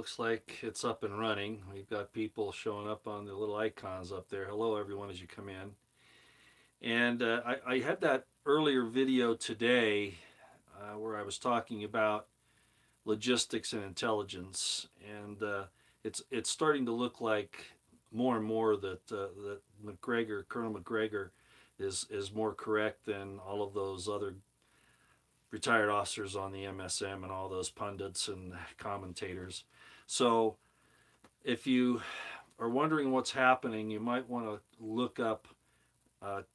looks like it's up and running. We've got people showing up on the little icons up there. Hello, everyone, as you come in. And I had that earlier video today where I was talking about logistics and intelligence, and it's starting to look like more and more that Colonel McGregor, is more correct than all of those other retired officers on the MSM and all those pundits and commentators. So if you are wondering what's happening, you might want to look up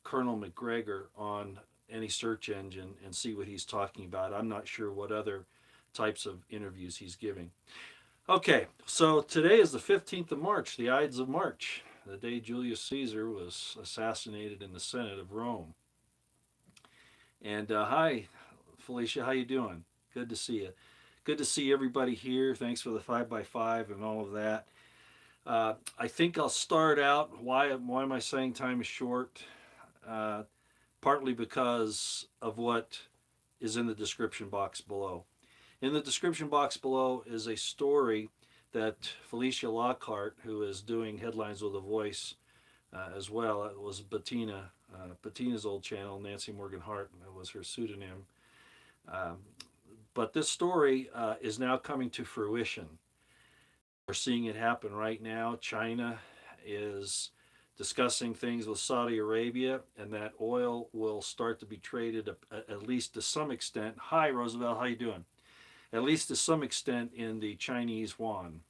Colonel McGregor on any search engine and see what he's talking about. I'm not sure what other types of interviews he's giving. Okay, so today is the 15th of March, the Ides of March, the day Julius Caesar was assassinated in the Senate of Rome. And hi, Felicia, how you doing? Good to see you. Good to see everybody here. Thanks for the 5x5 and all of that. I think I'll start out. Why am I saying time is short? Partly because of what is in the description box below. In the description box below is a story that Felicia Lockhart, who is doing Headlines with a Voice as well, it was Bettina's old channel, Nancy Morgan Hart, that was her pseudonym. But this story is now coming to fruition. We're seeing it happen right now. China is discussing things with Saudi Arabia, and that oil will start to be traded at least to some extent. Hi, Roosevelt, how you doing? At least to some extent in the Chinese yuan.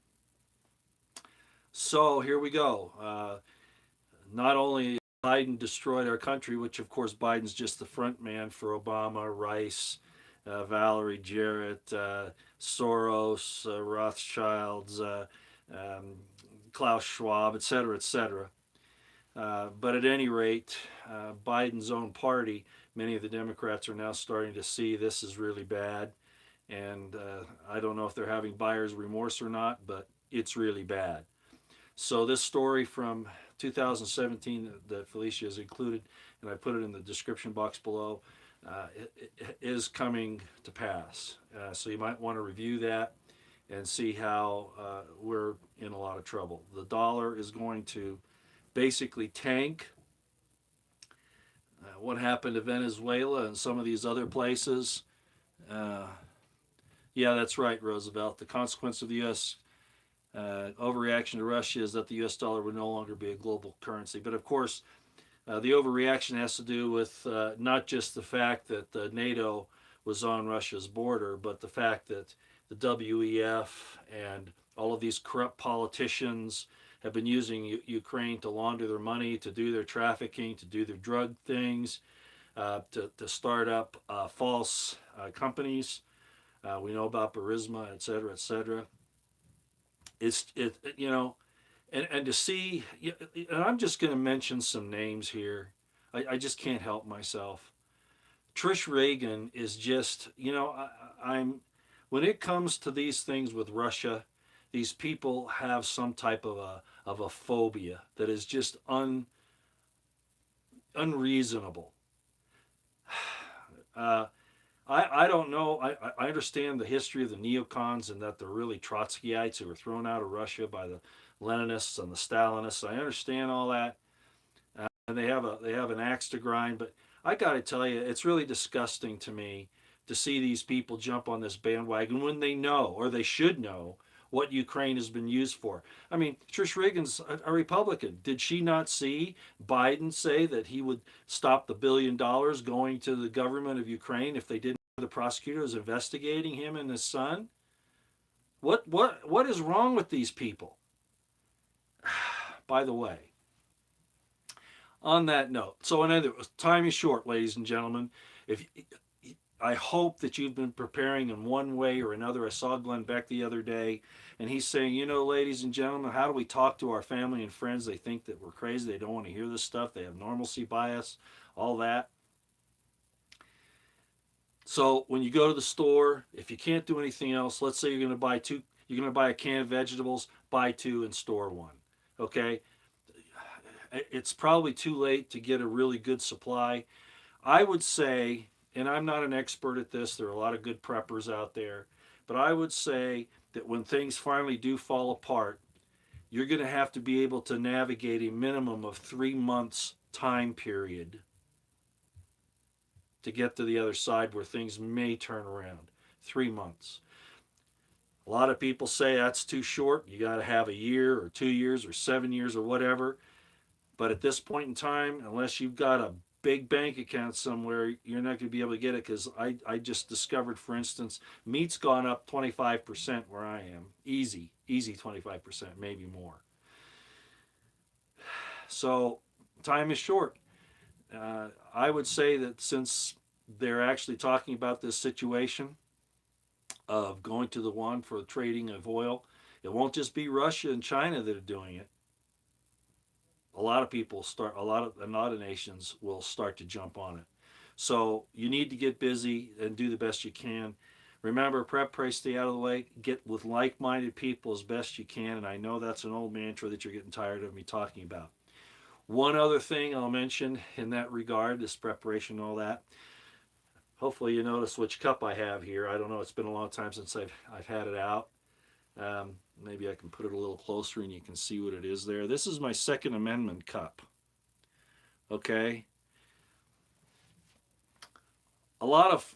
So here we go. Not only Biden destroyed our country, which of course Biden's just the front man for Obama, Rice, Valerie Jarrett, Soros, Rothschilds, Klaus Schwab, etc., etc. But at any rate, Biden's own party, many of the Democrats are now starting to see this is really bad. And I don't know if they're having buyer's remorse or not, but it's really bad. So this story from 2017 that Felicia has included, and I put it in the description box below, it is coming to pass. So you might want to review that and see how we're in a lot of trouble. The dollar is going to basically tank. What happened to Venezuela and some of these other places? Yeah, that's right, Roosevelt. The consequence of the U.S. Overreaction to Russia is that the U.S. dollar will no longer be a global currency. But of course, the overreaction has to do with not just the fact that NATO was on Russia's border, but the fact that the WEF and all of these corrupt politicians have been using Ukraine to launder their money, to do their trafficking, to do their drug things, to start up false companies. We know about Burisma, et cetera, et cetera. And to see, and I'm just going to mention some names here. I just can't help myself. Trish Reagan is just, I'm when it comes to these things with Russia, these people have some type of a phobia that is just unreasonable. I don't know. I understand the history of the neocons and that they're really Trotskyites who were thrown out of Russia by the Leninists and the Stalinists. I understand all that, and they have an axe to grind. But I got to tell you, it's really disgusting to me to see these people jump on this bandwagon when they know, or they should know, what Ukraine has been used for. I mean, Trish Reagan's a Republican. Did she not see Biden say that he would stop the $1 billion going to the government of Ukraine if they didn't have the prosecutors investigating him and his son? What is wrong with these people? By the way, on that note, so in other words, time is short, ladies and gentlemen. I hope that you've been preparing in one way or another. I saw Glenn Beck the other day, and he's saying, ladies and gentlemen, how do we talk to our family and friends? They think that we're crazy. They don't want to hear this stuff. They have normalcy bias, all that. So when you go to the store, if you can't do anything else, let's say you're going to buy a can of vegetables, buy two and store one. Okay? It's probably too late to get a really good supply. I would say, and I'm not an expert at this, there are a lot of good preppers out there, but I would say that when things finally do fall apart, you're going to have to be able to navigate a minimum of 3 months time period to get to the other side where things may turn around. 3 months. A lot of people say that's too short. You got to have a year or 2 years or 7 years or whatever. But at this point in time, unless you've got a big bank account somewhere, you're not going to be able to get it because I just discovered, for instance, meat's gone up 25% where I am. Easy 25%, maybe more. So time is short. I would say that since they're actually talking about this situation of going to the one for the trading of oil, it won't just be Russia and China that are doing it. A lot of people a lot of nations will start to jump on it. So you need to get busy and do the best you can. Remember, prep, pray, stay out of the way. Get with like-minded people as best you can. And I know that's an old mantra that you're getting tired of me talking about. One other thing I'll mention in that regard, this preparation and all that. Hopefully you notice which cup I have here. I don't know. It's been a long time since I've had it out. Maybe I can put it a little closer and you can see what it is there. This is my Second Amendment cup. Okay. A lot of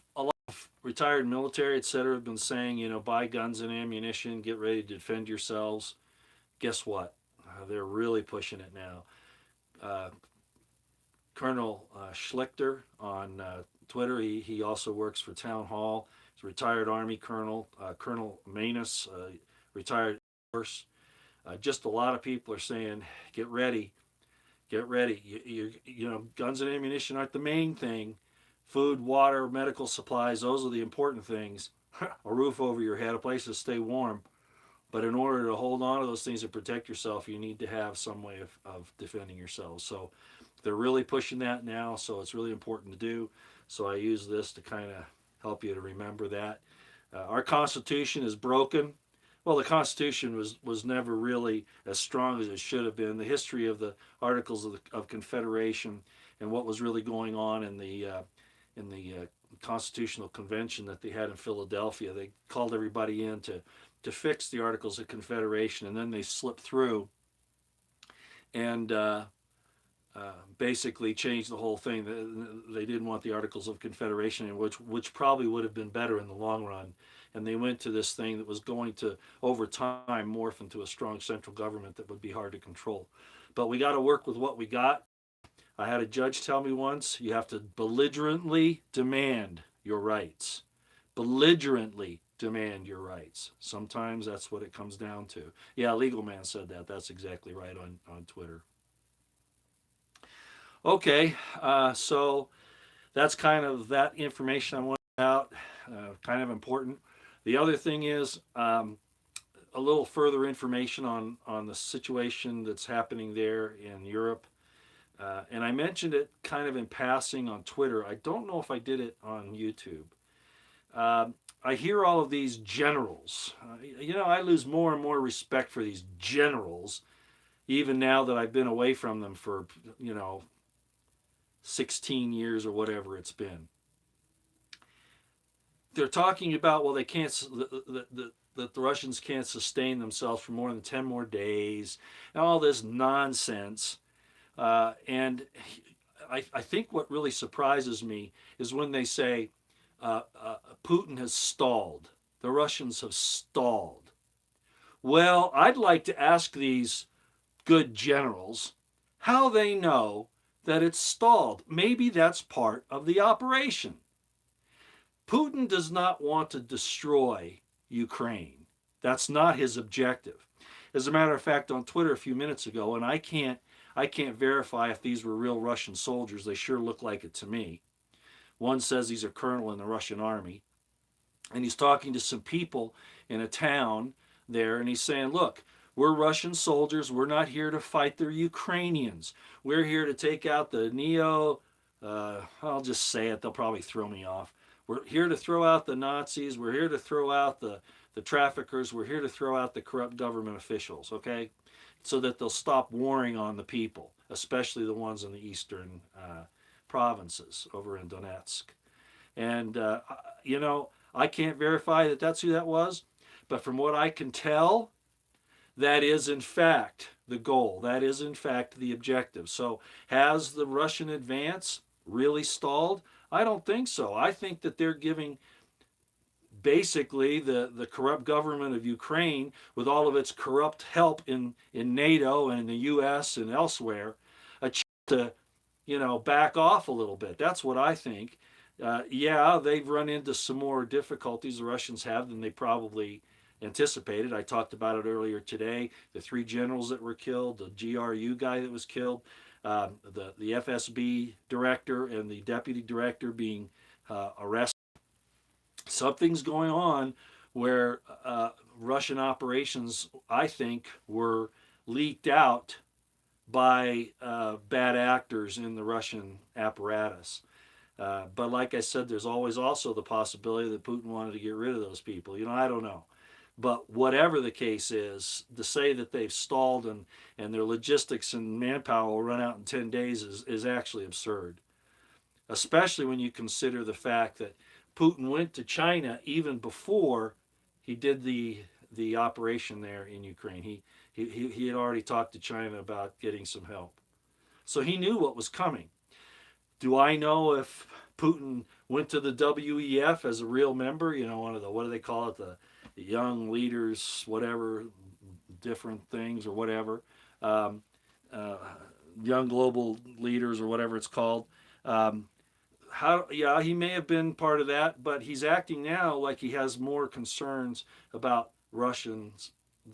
retired military, etc., have been saying, buy guns and ammunition, get ready to defend yourselves. Guess what? They're really pushing it now. Colonel Schlichter on Twitter, he also works for Town Hall. He's a retired Army colonel. Colonel Manus, retired Air Force. Just a lot of people are saying, get ready. Guns and ammunition aren't the main thing. Food, water, medical supplies, those are the important things. A roof over your head, a place to stay warm. But in order to hold on to those things and protect yourself, you need to have some way of defending yourselves. So they're really pushing that now, so it's really important to do. So I use this to kind of help you to remember that. Our Constitution is broken. Well, the Constitution was never really as strong as it should have been. The history of the Articles of Confederation and what was really going on in the Constitutional Convention that they had in Philadelphia, they called everybody in to fix the Articles of Confederation, and then they slipped through and basically changed the whole thing. They didn't want the Articles of Confederation, which probably would have been better in the long run. And they went to this thing that was going to, over time, morph into a strong central government that would be hard to control. But we got to work with what we got. I had a judge tell me once, you have to belligerently demand your rights. Belligerently demand your rights. Sometimes that's what it comes down to. Yeah, Legal Man said that. That's exactly right on Twitter. Okay, so that's kind of that information I want out. Kind of important. The other thing is a little further information on the situation that's happening there in Europe. And I mentioned it kind of in passing on Twitter. I don't know if I did it on YouTube. I hear all of these generals. I lose more and more respect for these generals, even now that I've been away from them for, 16 years or whatever it's been. They're talking about, well, they can't, that the Russians can't sustain themselves for more than 10 more days, and all this nonsense. And I think what really surprises me is when they say Putin has stalled. The Russians have stalled. Well, I'd like to ask these good generals how they know that it's stalled. Maybe that's part of the operation. Putin does not want to destroy Ukraine. That's not his objective. As a matter of fact, on Twitter a few minutes ago, and I can't verify if these were real Russian soldiers. They sure look like it to me. One says he's a colonel in the Russian army, and he's talking to some people in a town there, and he's saying, look, we're Russian soldiers. We're not here to fight the Ukrainians. We're here to take out the I'll just say it. They'll probably throw me off. We're here to throw out the Nazis. We're here to throw out the traffickers. We're here to throw out the corrupt government officials, okay? So that they'll stop warring on the people, especially the ones in the eastern provinces over in Donetsk. And, I can't verify that that's who that was, But from what I can tell, that is in fact the goal. That is in fact the objective. So has the Russian advance really stalled? I don't think so. I think that they're giving basically the corrupt government of Ukraine, with all of its corrupt help in NATO and in the US and elsewhere, a chance to, back off a little bit. That's what I think. Yeah, they've run into some more difficulties, the Russians have, than they probably anticipated. I talked about it earlier today. The 3 generals that were killed, the GRU guy that was killed, the FSB director and the deputy director being arrested. Something's going on where Russian operations, I think, were leaked out by bad actors in the Russian apparatus. But like I said, there's always also the possibility that Putin wanted to get rid of those people. I don't know. But whatever the case is, to say that they've stalled and their logistics and manpower will run out in 10 days is actually absurd. Especially when you consider the fact that Putin went to China even before he did the operation there in Ukraine. He had already talked to China about getting some help. So he knew what was coming. Do I know if Putin went to the WEF as a real member? One of the, what do they call it? The young leaders, whatever, different things or whatever. Young global leaders or whatever it's called. Yeah, he may have been part of that, but he's acting now like he has more concerns about the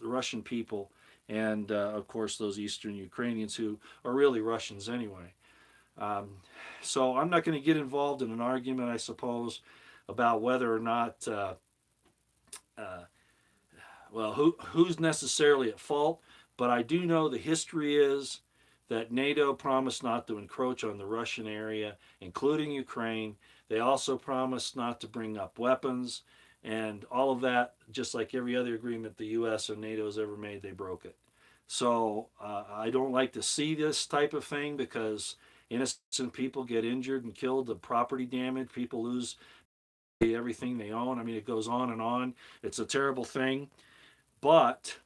Russian people, and of course those Eastern Ukrainians who are really Russians anyway. So I'm not going to get involved in an argument, I suppose, about whether or not, who's necessarily at fault, but I do know the history is that NATO promised not to encroach on the Russian area, including Ukraine. They also promised not to bring up weapons, and all of that, just like every other agreement the U.S. and NATO has ever made, they broke it. So I don't like to see this type of thing because innocent people get injured and killed, the property damage, people lose everything they own. I mean, it goes on and on. It's a terrible thing. But,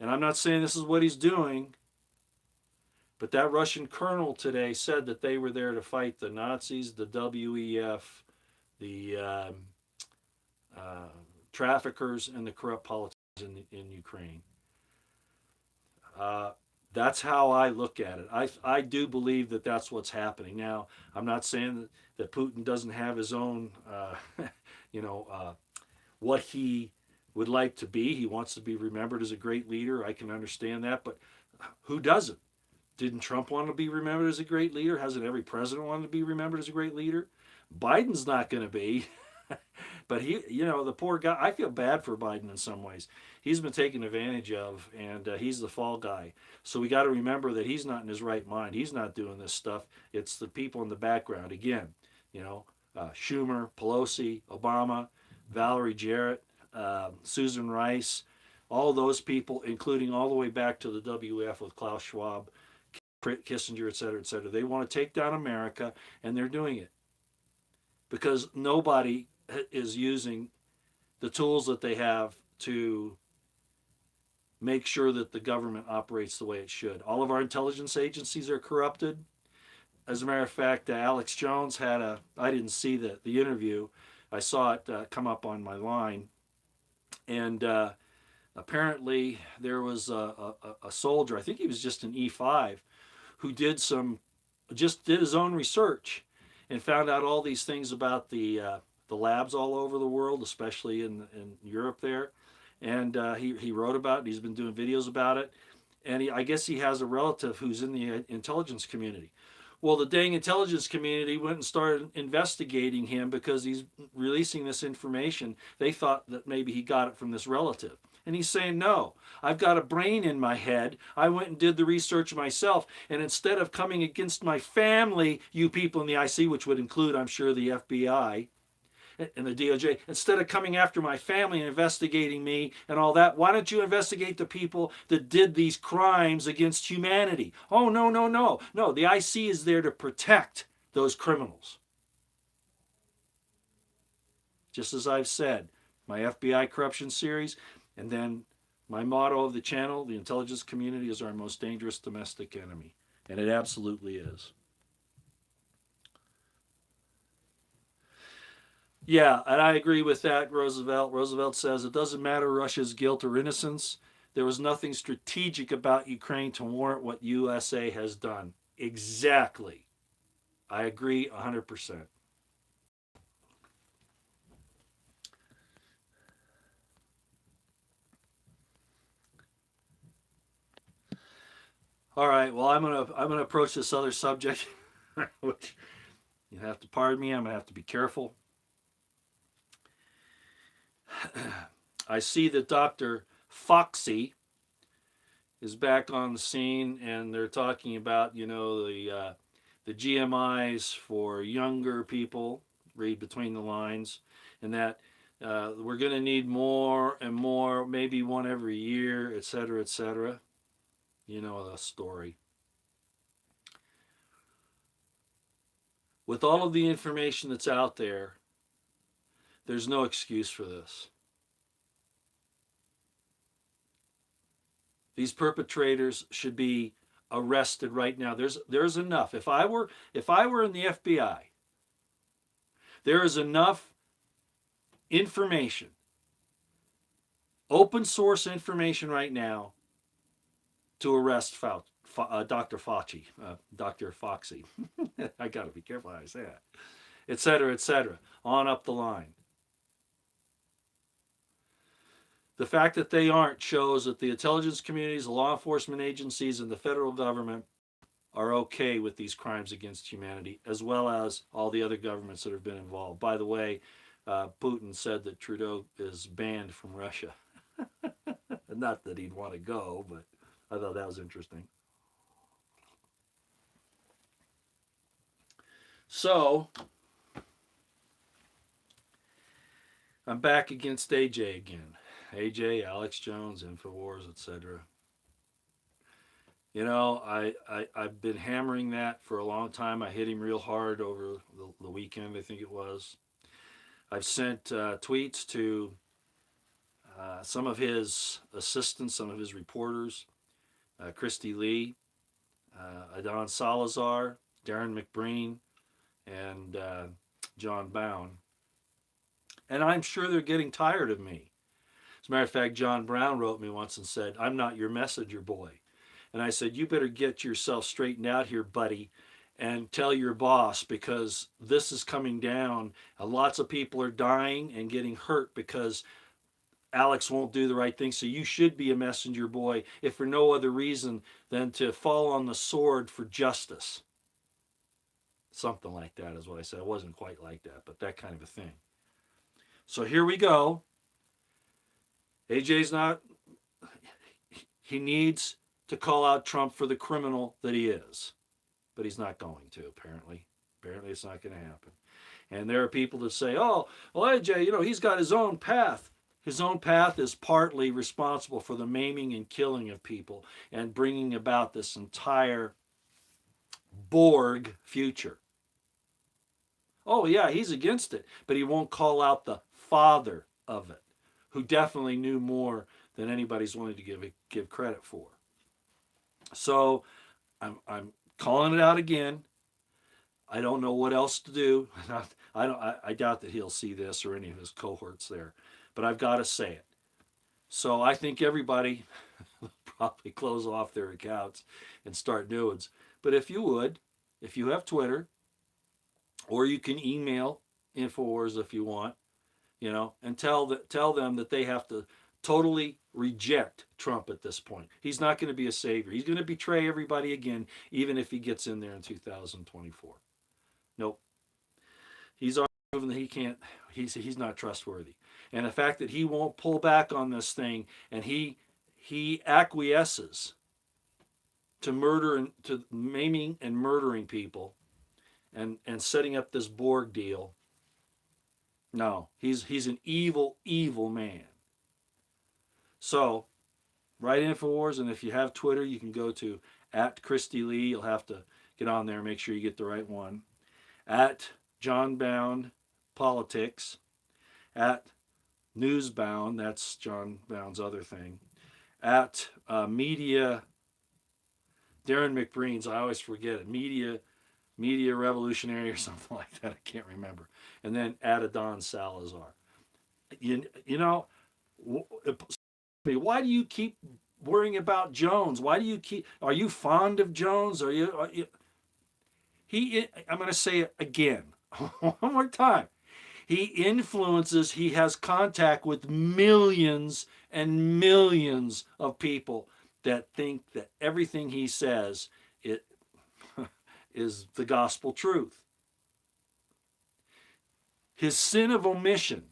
and I'm not saying this is what he's doing, but that Russian colonel today said that they were there to fight the Nazis, the WEF, the traffickers, and the corrupt politicians in Ukraine. That's how I look at it. I do believe that that's what's happening. Now, I'm not saying that Putin doesn't have his own, what he would like to be. He wants to be remembered as a great leader. I can understand that, but who doesn't? Didn't Trump want to be remembered as a great leader? Hasn't every president wanted to be remembered as a great leader? Biden's not going to be. But he, the poor guy, I feel bad for Biden in some ways. He's been taken advantage of, and he's the fall guy. So we got to remember that he's not in his right mind. He's not doing this stuff. It's the people in the background. Again, Schumer, Pelosi, Obama, Valerie Jarrett, Susan Rice, all those people, including all the way back to the WF with Klaus Schwab, Kissinger, et cetera, et cetera. They want to take down America, and they're doing it because nobody is using the tools that they have to make sure that the government operates the way it should. All of our intelligence agencies are corrupted. As a matter of fact, Alex Jones had I didn't see the interview. I saw it come up on my line. And apparently there was a soldier, I think he was just an E5, who did his own research and found out all these things about the labs all over the world, especially in Europe there. And he wrote about it. He's been doing videos about it. And I guess he has a relative who's in the intelligence community. Well, the dang intelligence community went and started investigating him because he's releasing this information. They thought that maybe he got it from this relative. And he's saying, no, I've got a brain in my head. I went and did the research myself. And instead of coming against my family, you people in the IC, which would include, I'm sure, the FBI and the DOJ, instead of coming after my family and investigating me and all that, why don't you investigate the people that did these crimes against humanity? Oh, no, no, no. No, the IC is there to protect those criminals. Just as I've said, my FBI corruption series, and then my motto of the channel, the intelligence community is our most dangerous domestic enemy. And it absolutely is. Yeah, and I agree with that, Roosevelt. Roosevelt says it doesn't matter Russia's guilt or innocence. There was nothing strategic about Ukraine to warrant what USA has done. Exactly. I agree 100%. All right, well, I'm gonna approach this other subject, which you have to pardon me. I'm gonna have to be careful. I see that Dr. Fauci is back on the scene, and they're talking about the GMIs for younger people. Read between the lines, and that we're going to need more and more, maybe one every year, et cetera, et cetera. You know the story. With all of the information that's out there, there's no excuse for this. These perpetrators should be arrested right now. There's enough. If I were in the FBI, there is enough information, open source information right now to arrest Dr. Fauci, Dr. Foxy. I got to be careful how I say that, et cetera, on up the line. The fact that they aren't shows that the intelligence communities, the law enforcement agencies, and the federal government are okay with these crimes against humanity, as well as all the other governments that have been involved. By the way, Putin said that Trudeau is banned from Russia. Not that he'd want to go, but I thought that was interesting. So, I'm back against AJ again. AJ, Alex Jones, InfoWars, etc. You know, I've been hammering that for a long time. I hit him real hard over the weekend, I think it was. I've sent tweets to some of his assistants, some of his reporters, Christy Lee, Adon Salazar, Darren McBreen, and John Bound. And I'm sure they're getting tired of me. As a matter of fact, John Brown wrote me once and said, "I'm not your messenger boy." And I said, "You better get yourself straightened out here, buddy, and tell your boss, because this is coming down. And lots of people are dying and getting hurt because Alex won't do the right thing. So you should be a messenger boy, if for no other reason than to fall on the sword for justice." Something like that is what I said. It wasn't quite like that, but that kind of a thing. So here we go. AJ's not, he needs to call out Trump for the criminal that he is, but he's not going to, apparently. Apparently it's not going to happen. And there are people that say, "Oh, well, AJ, he's got his own path." His own path is partly responsible for the maiming and killing of people and bringing about this entire Borg future. Oh, yeah, he's against it, but he won't call out the father of it, who definitely knew more than anybody's willing to give credit for. So I'm calling it out again. I don't know what else to do. I doubt that he'll see this or any of his cohorts there, but I've got to say it. So I think everybody will probably close off their accounts and start new ones. But if you have Twitter, or you can email InfoWars if you want, and tell them that they have to totally reject Trump at this point. He's not going to be a savior. He's going to betray everybody again, even if he gets in there in 2024. Nope. He's already proven that he can't. He's not trustworthy. And the fact that he won't pull back on this thing, and he acquiesces to murder and to maiming and murdering people, and setting up this Borg deal. No, he's an evil, evil man. So, write InfoWars, and if you have Twitter, you can go to @ChristyLee. You'll have to get on there and make sure you get the right one. @JohnBound Politics. Newsbound, that's John Bound's other thing, at Media, Darren McBreen's, I always forget it, Media Revolutionary or something like that, I can't remember. And then at Adon Salazar. You know, why do you keep worrying about Jones? Why do you keep, are you fond of Jones? Are you I'm going to say it again, one more time. He influences, he has contact with millions and millions of people that think that everything he says it is the gospel truth. His sin of omission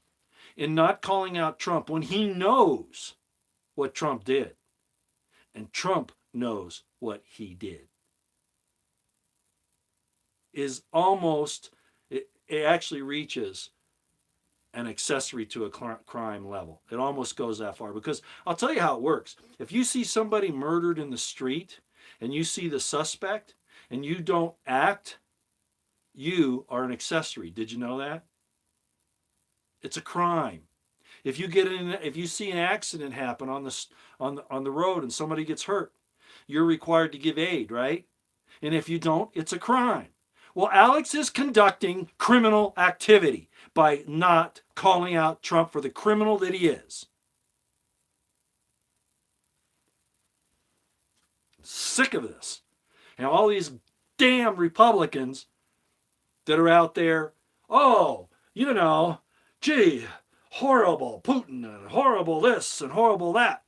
in not calling out Trump when he knows what Trump did, and Trump knows what he did, is almost, it actually reaches an accessory to a crime level. It almost goes that far, because I'll tell you how it works. If you see somebody murdered in the street and you see the suspect and you don't act, you are an accessory. Did you know that? It's a crime. If you see an accident happen on the road and somebody gets hurt, you're required to give aid, right? And if you don't, it's a crime. Well, Alex is conducting criminal activity by not calling out Trump for the criminal that he is. Sick of this. And all these damn Republicans that are out there, oh, you know, gee, horrible Putin and horrible this and horrible that.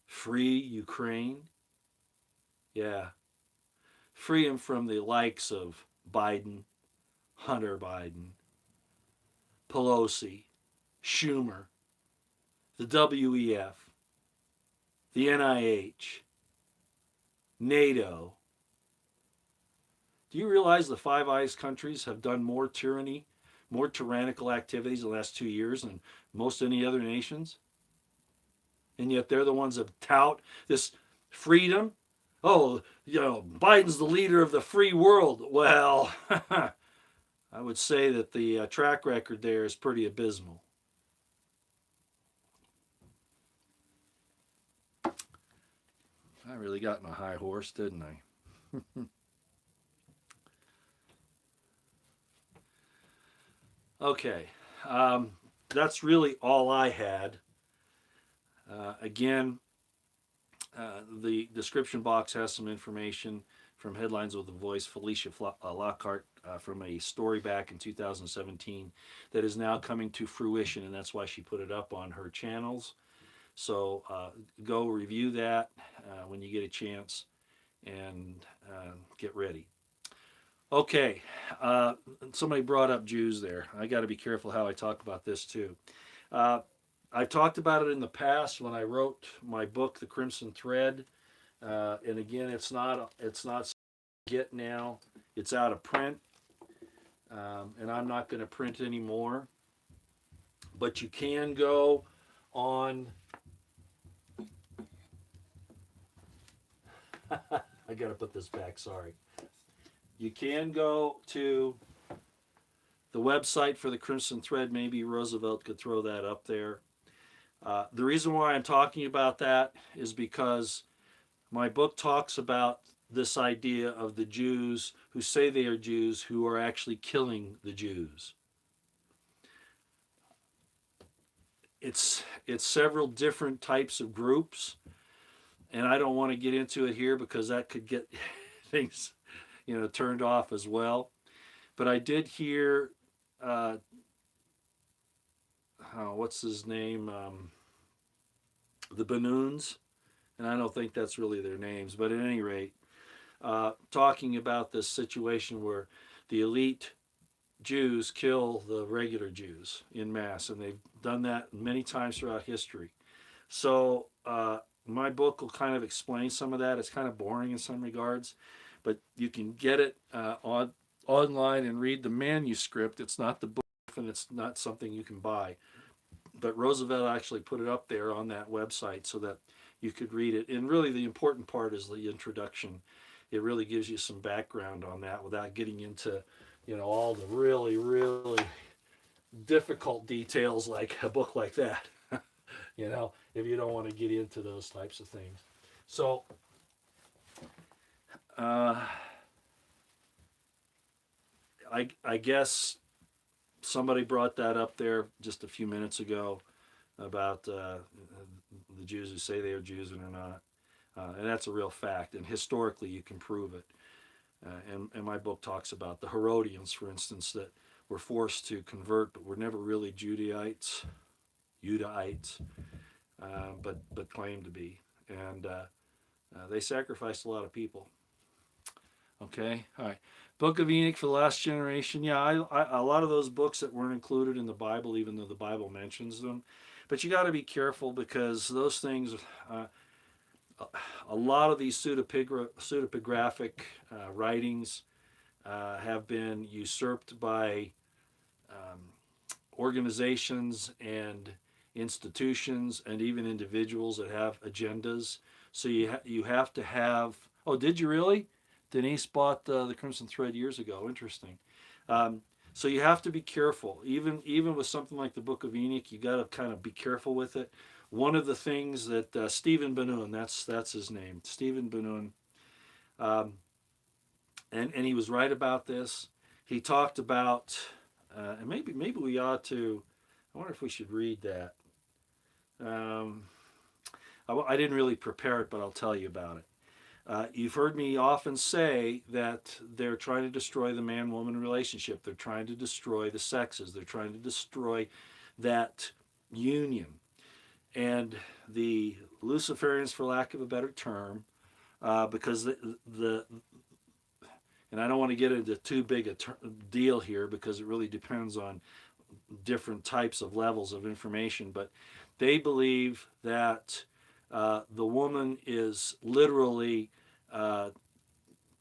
Free Ukraine? Yeah. Free him from the likes of Biden, Hunter Biden, Pelosi, Schumer, the WEF, the NIH, NATO. Do you realize the Five Eyes countries have done more tyranny, more tyrannical activities in the last 2 years than most any other nations? And yet they're the ones that tout this freedom. Oh, you know, Biden's the leader of the free world. Well, I would say that the track record there is pretty abysmal. I really got my high horse, didn't I? Okay, that's really all I had. Again, the description box has some information from Headlines with a Voice, Felicia Lockhart, from a story back in 2017 that is now coming to fruition, and that's why she put it up on her channels. So go review that when you get a chance, and get ready. Okay, somebody brought up Jews there. I got to be careful how I talk about this too. I've talked about it in the past when I wrote my book, The Crimson Thread, and again, it's not get now. It's out of print, and I'm not going to print anymore. But you can go on. I got to put this back. Sorry. You can go to the website for the Crimson Thread. Maybe Roosevelt could throw that up there. The reason why I'm talking about that is because my book talks about this idea of the Jews who say they are Jews who are actually killing the Jews. It's several different types of groups, and I don't want to get into it here because that could get things, turned off as well. But I did hear, what's his name? The Banoons, and I don't think that's really their names, but at any rate, talking about this situation where the elite Jews kill the regular Jews in mass, and they've done that many times throughout history. So my book will kind of explain some of that. It's kind of boring in some regards, but you can get it online and read the manuscript. It's not the book, and it's not something you can buy. But Roosevelt actually put it up there on that website so that you could read it. And really the important part is the introduction. It really gives you some background on that without getting into all the really, really difficult details like a book like that. If you don't want to get into those types of things. So, uh, I guess somebody brought that up there just a few minutes ago about the Jews who say they are Jews and are not. And that's a real fact. And historically, you can prove it. And my book talks about the Herodians, for instance, that were forced to convert, but were never really Judaites, but claimed to be. And they sacrificed a lot of people. Okay, all right. Book of Enoch for the last generation. Yeah, a lot of those books that weren't included in the Bible, even though the Bible mentions them. But you got to be careful because those things, a lot of these pseudepigraphic writings have been usurped by um, organizations and institutions and even individuals that have agendas. So you have to have. Oh, did you really? Denise bought the Crimson Thread years ago. Interesting. Um, so you have to be careful. Even with something like the Book of Enoch, you got to kind of be careful with it. One of the things that Stephen Ben-Nun, that's his name, Stephen Ben-Nun, um, and he was right about this. He talked about, and maybe we ought to. I wonder if we should read that. Um, I didn't really prepare it, but I'll tell you about it. You've heard me often say that they're trying to destroy the man-woman relationship. They're trying to destroy the sexes. They're trying to destroy that union. And the Luciferians, for lack of a better term, because and I don't want to get into too big a deal here because it really depends on different types of levels of information, but they believe that the woman is literally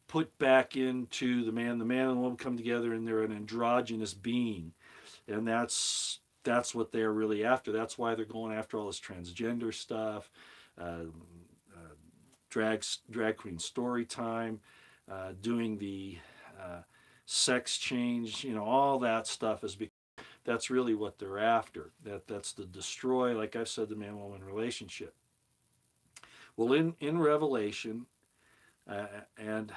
put back into the man. The man and the woman come together and they're an androgynous being, and that's what they're really after. That's why they're going after all this transgender stuff, uh, drag queen story time, doing the sex change. All that stuff is because that's really what they're after. That's to destroy, like I've said, the man-woman relationship. Well, in Revelation, and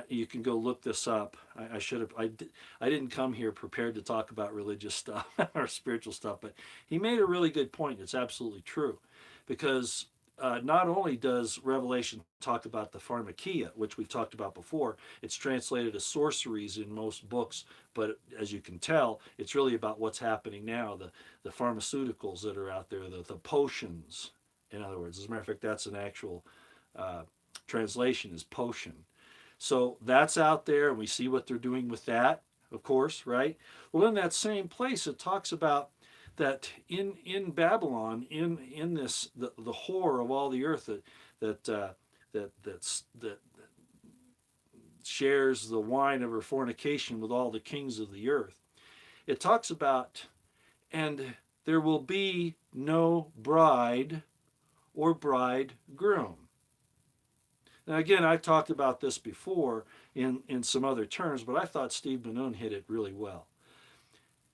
you can go look this up. I should have. I didn't come here prepared to talk about religious stuff or spiritual stuff, but he made a really good point. It's absolutely true, because not only does Revelation talk about the pharmakia, which we've talked about before, it's translated as sorceries in most books, but as you can tell, it's really about what's happening now, the pharmaceuticals that are out there, the potions, in other words. As a matter of fact, that's an actual translation is potion. So that's out there, and we see what they're doing with that, of course, right? Well, in that same place, it talks about that in Babylon, in this the whore of all the earth that shares the wine of her fornication with all the kings of the earth. It talks about, and there will be no bride or bridegroom. Now, again, I've talked about this before in some other terms, but I thought Steve Ben-Nun hit it really well.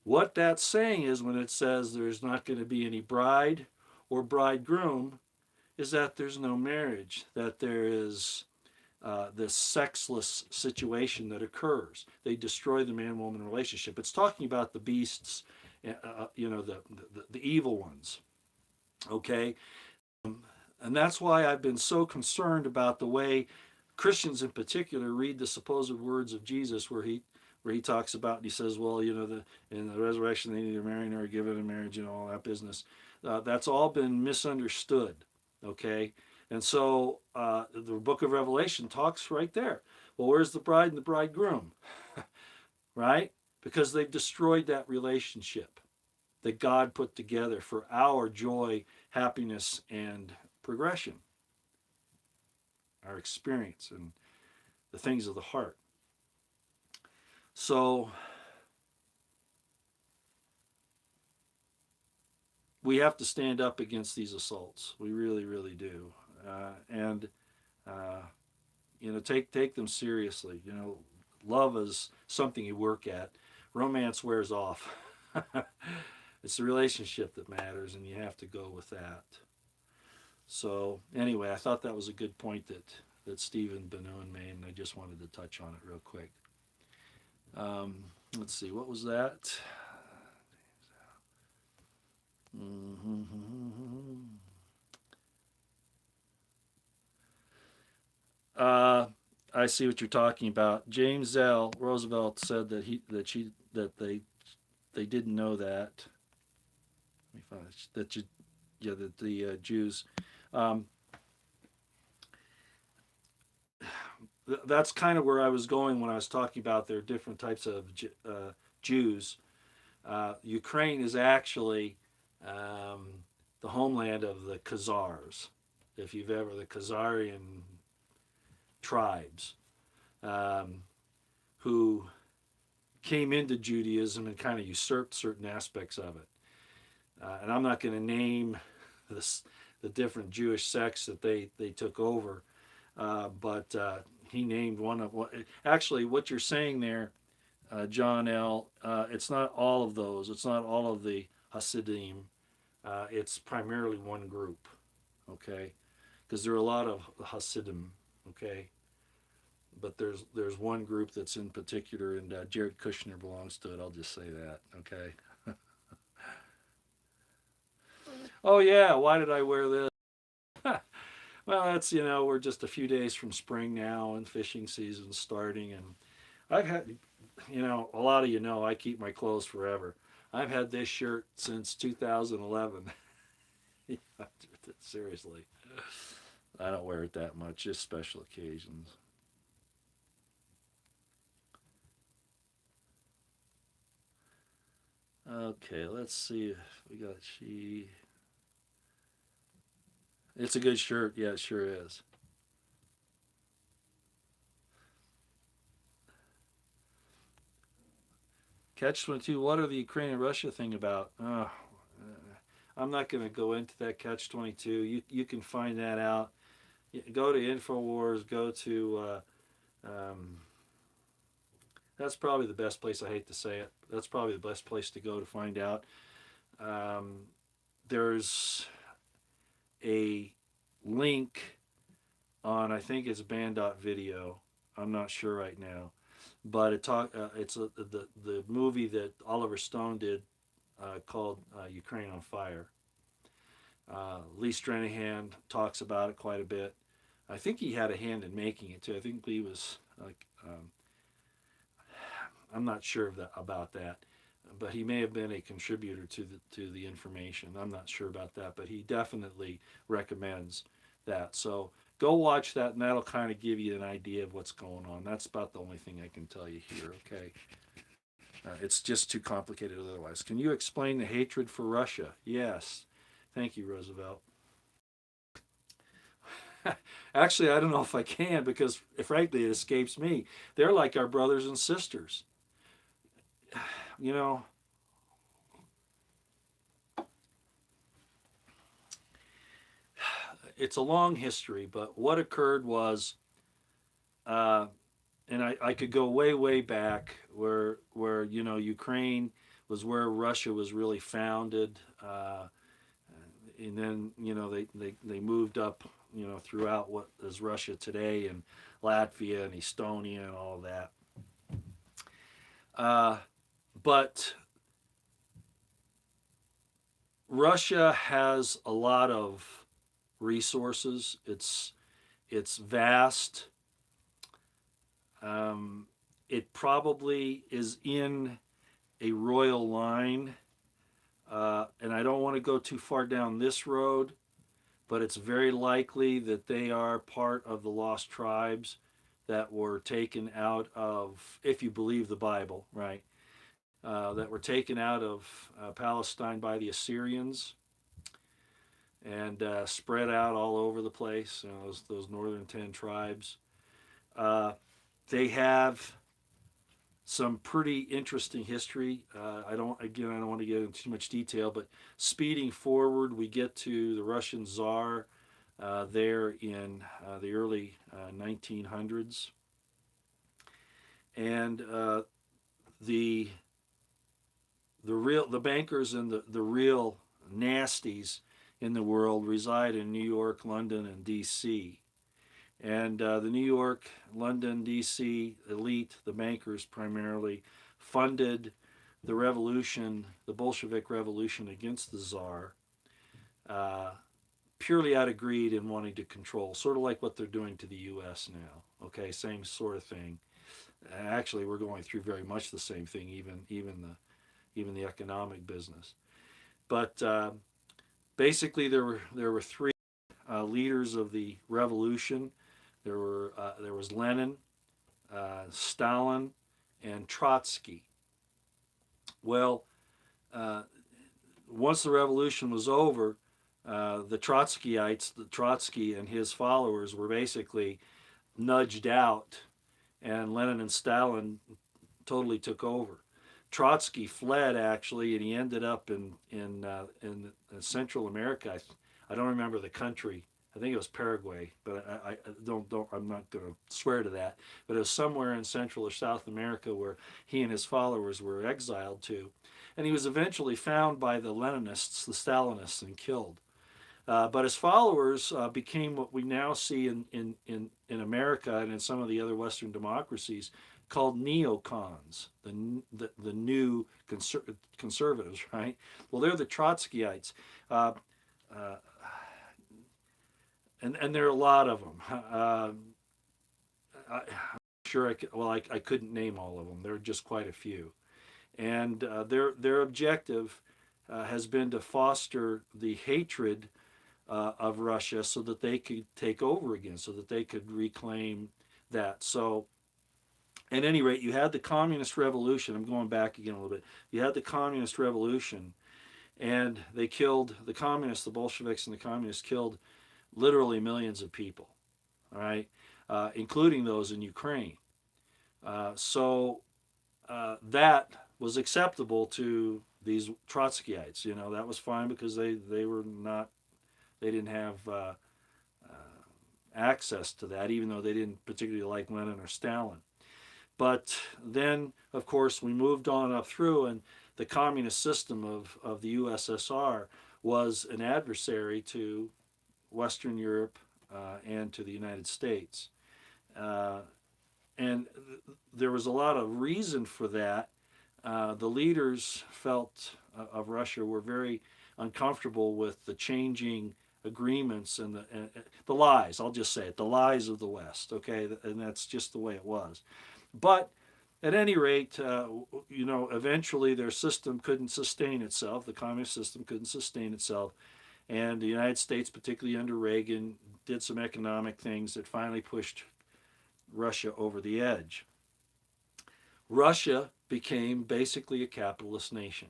What that's saying is when it says there's not going to be any bride or bridegroom, is that there's no marriage, that there is this sexless situation that occurs. They destroy the man-woman relationship. It's talking about the beasts, the evil ones. Okay? And that's why I've been so concerned about the way Christians in particular read the supposed words of Jesus, where he talks about, and he says, well, in the resurrection they neither marry nor are given in marriage, all that business. That's all been misunderstood. Okay, and so the book of Revelation talks right there. Well, where's the bride and the bridegroom? Right? Because they've destroyed that relationship that God put together for our joy, happiness, and progression, our experience, and the things of the heart. So we have to stand up against these assaults. We really, really do, and take them seriously. love is something you work at. Romance wears off. It's the relationship that matters, and you have to go with that. So anyway, I thought that was a good point that Stephen Benoon made, and I just wanted to touch on it real quick. Let's see, what was that? Uh, I see what you're talking about. James Zell Roosevelt said that they didn't know that. Let me find it. That the Jews. Um, that's kind of where I was going when I was talking about there are different types of Jews. Ukraine is actually the homeland of the Khazars. If you've ever, the Khazarian tribes who came into Judaism and kind of usurped certain aspects of it. And I'm not going to name the different Jewish sects that they took over, but he named one of what. Actually, what you're saying there, John L. It's not all of those. It's not all of the Hasidim. It's primarily one group, okay? Because there are a lot of Hasidim, okay? But there's one group that's in particular, and Jared Kushner belongs to it. I'll just say that, okay? Oh yeah, why did I wear this? Well, that's we're just a few days from spring now, and fishing season's starting, and I've had a lot of I keep my clothes forever. I've had this shirt since 2011. Seriously, I don't wear it that much, just special occasions. Okay, let's see if we got she. It's a good shirt. Yeah, it sure is. Catch 22. What are the Ukraine and Russia thing about? Oh, I'm not going to go into that Catch 22. You can find that out. Go to Infowars. Go to. That's probably the best place. I hate to say it. That's probably the best place to go to find out. There's a link on, I think it's band.video. I'm not sure right now, but the movie that Oliver Stone did called Ukraine on Fire. Lee Stranahan talks about it quite a bit. I think he had a hand in making it too. I think Lee was like, I'm not sure about that, but he may have been a contributor to the information. I'm not sure about that, but he definitely recommends that. So go watch that, and that'll kind of give you an idea of what's going on. That's about the only thing I can tell you here. Okay, it's just too complicated otherwise. Can you explain the hatred for Russia? Yes, thank you, Roosevelt. Actually, I don't know if I can because, frankly, it escapes me. They're like our brothers and sisters. You know, it's a long history, but what occurred was, uh, and I could go way, way back where Ukraine was where Russia was really founded, and then they moved up throughout what is Russia today, and Latvia and Estonia and all of that. But Russia has a lot of resources. It's vast. It probably is in a royal line, and I don't want to go too far down this road, but it's very likely that they are part of the lost tribes that were taken out of, if you believe the Bible, right? That were taken out of Palestine by the Assyrians and spread out all over the place. Those northern 10 tribes. They have some pretty interesting history. I don't want to get into too much detail, but speeding forward, we get to the Russian Tsar there in the early 1900s. and the the bankers and the real nasties in the world reside in New York, London, and D.C. And the New York, London, D.C. elite, the bankers primarily, funded the revolution, the Bolshevik revolution against the Tsar, uh, purely out of greed and wanting to control, sort of like what they're doing to the U.S. now. Okay, same sort of thing. Actually, we're going through very much the same thing, even the economic business. But basically, there were three leaders of the revolution. There was Lenin, Stalin, and Trotsky. Well, uh, once the revolution was over, the Trotskyites, the Trotsky and his followers, were basically nudged out, and Lenin and Stalin totally took over. Trotsky fled actually, and he ended up in Central America. I don't remember the country. I think it was Paraguay, but I don't I'm not going to swear to that. But it was somewhere in Central or South America where he and his followers were exiled to, and he was eventually found by the Leninists, the Stalinists, and killed. But his followers became what we now see in America and in some of the other Western democracies called neocons, the new conservatives, right? Well, they're the Trotskyites. Uh, uh, and there are a lot of them. I'm sure I couldn't name all of them. There are just quite a few. And their objective has been to foster the hatred of Russia so that they could take over again, so that they could reclaim that. So, at any rate, you had the communist revolution. I'm going back again a little bit. You had the communist revolution, and they killed the communists, the Bolsheviks and the communists killed literally millions of people, all right, including those in Ukraine. That was acceptable to these Trotskyites. You know, that was fine because they were not, they didn't have access to that, even though they didn't particularly like Lenin or Stalin. But then, of course, we moved on up through, and the communist system of the USSR was an adversary to Western Europe and to the United States. Uh, and there was a lot of reason for that. The leaders of Russia were very uncomfortable with the changing agreements and the lies. I'll just say it, the lies of the West. Okay, and that's just the way it was. But at any rate, eventually their system couldn't sustain itself. The communist system couldn't sustain itself. And the United States, particularly under Reagan, did some economic things that finally pushed Russia over the edge. Russia became basically a capitalist nation.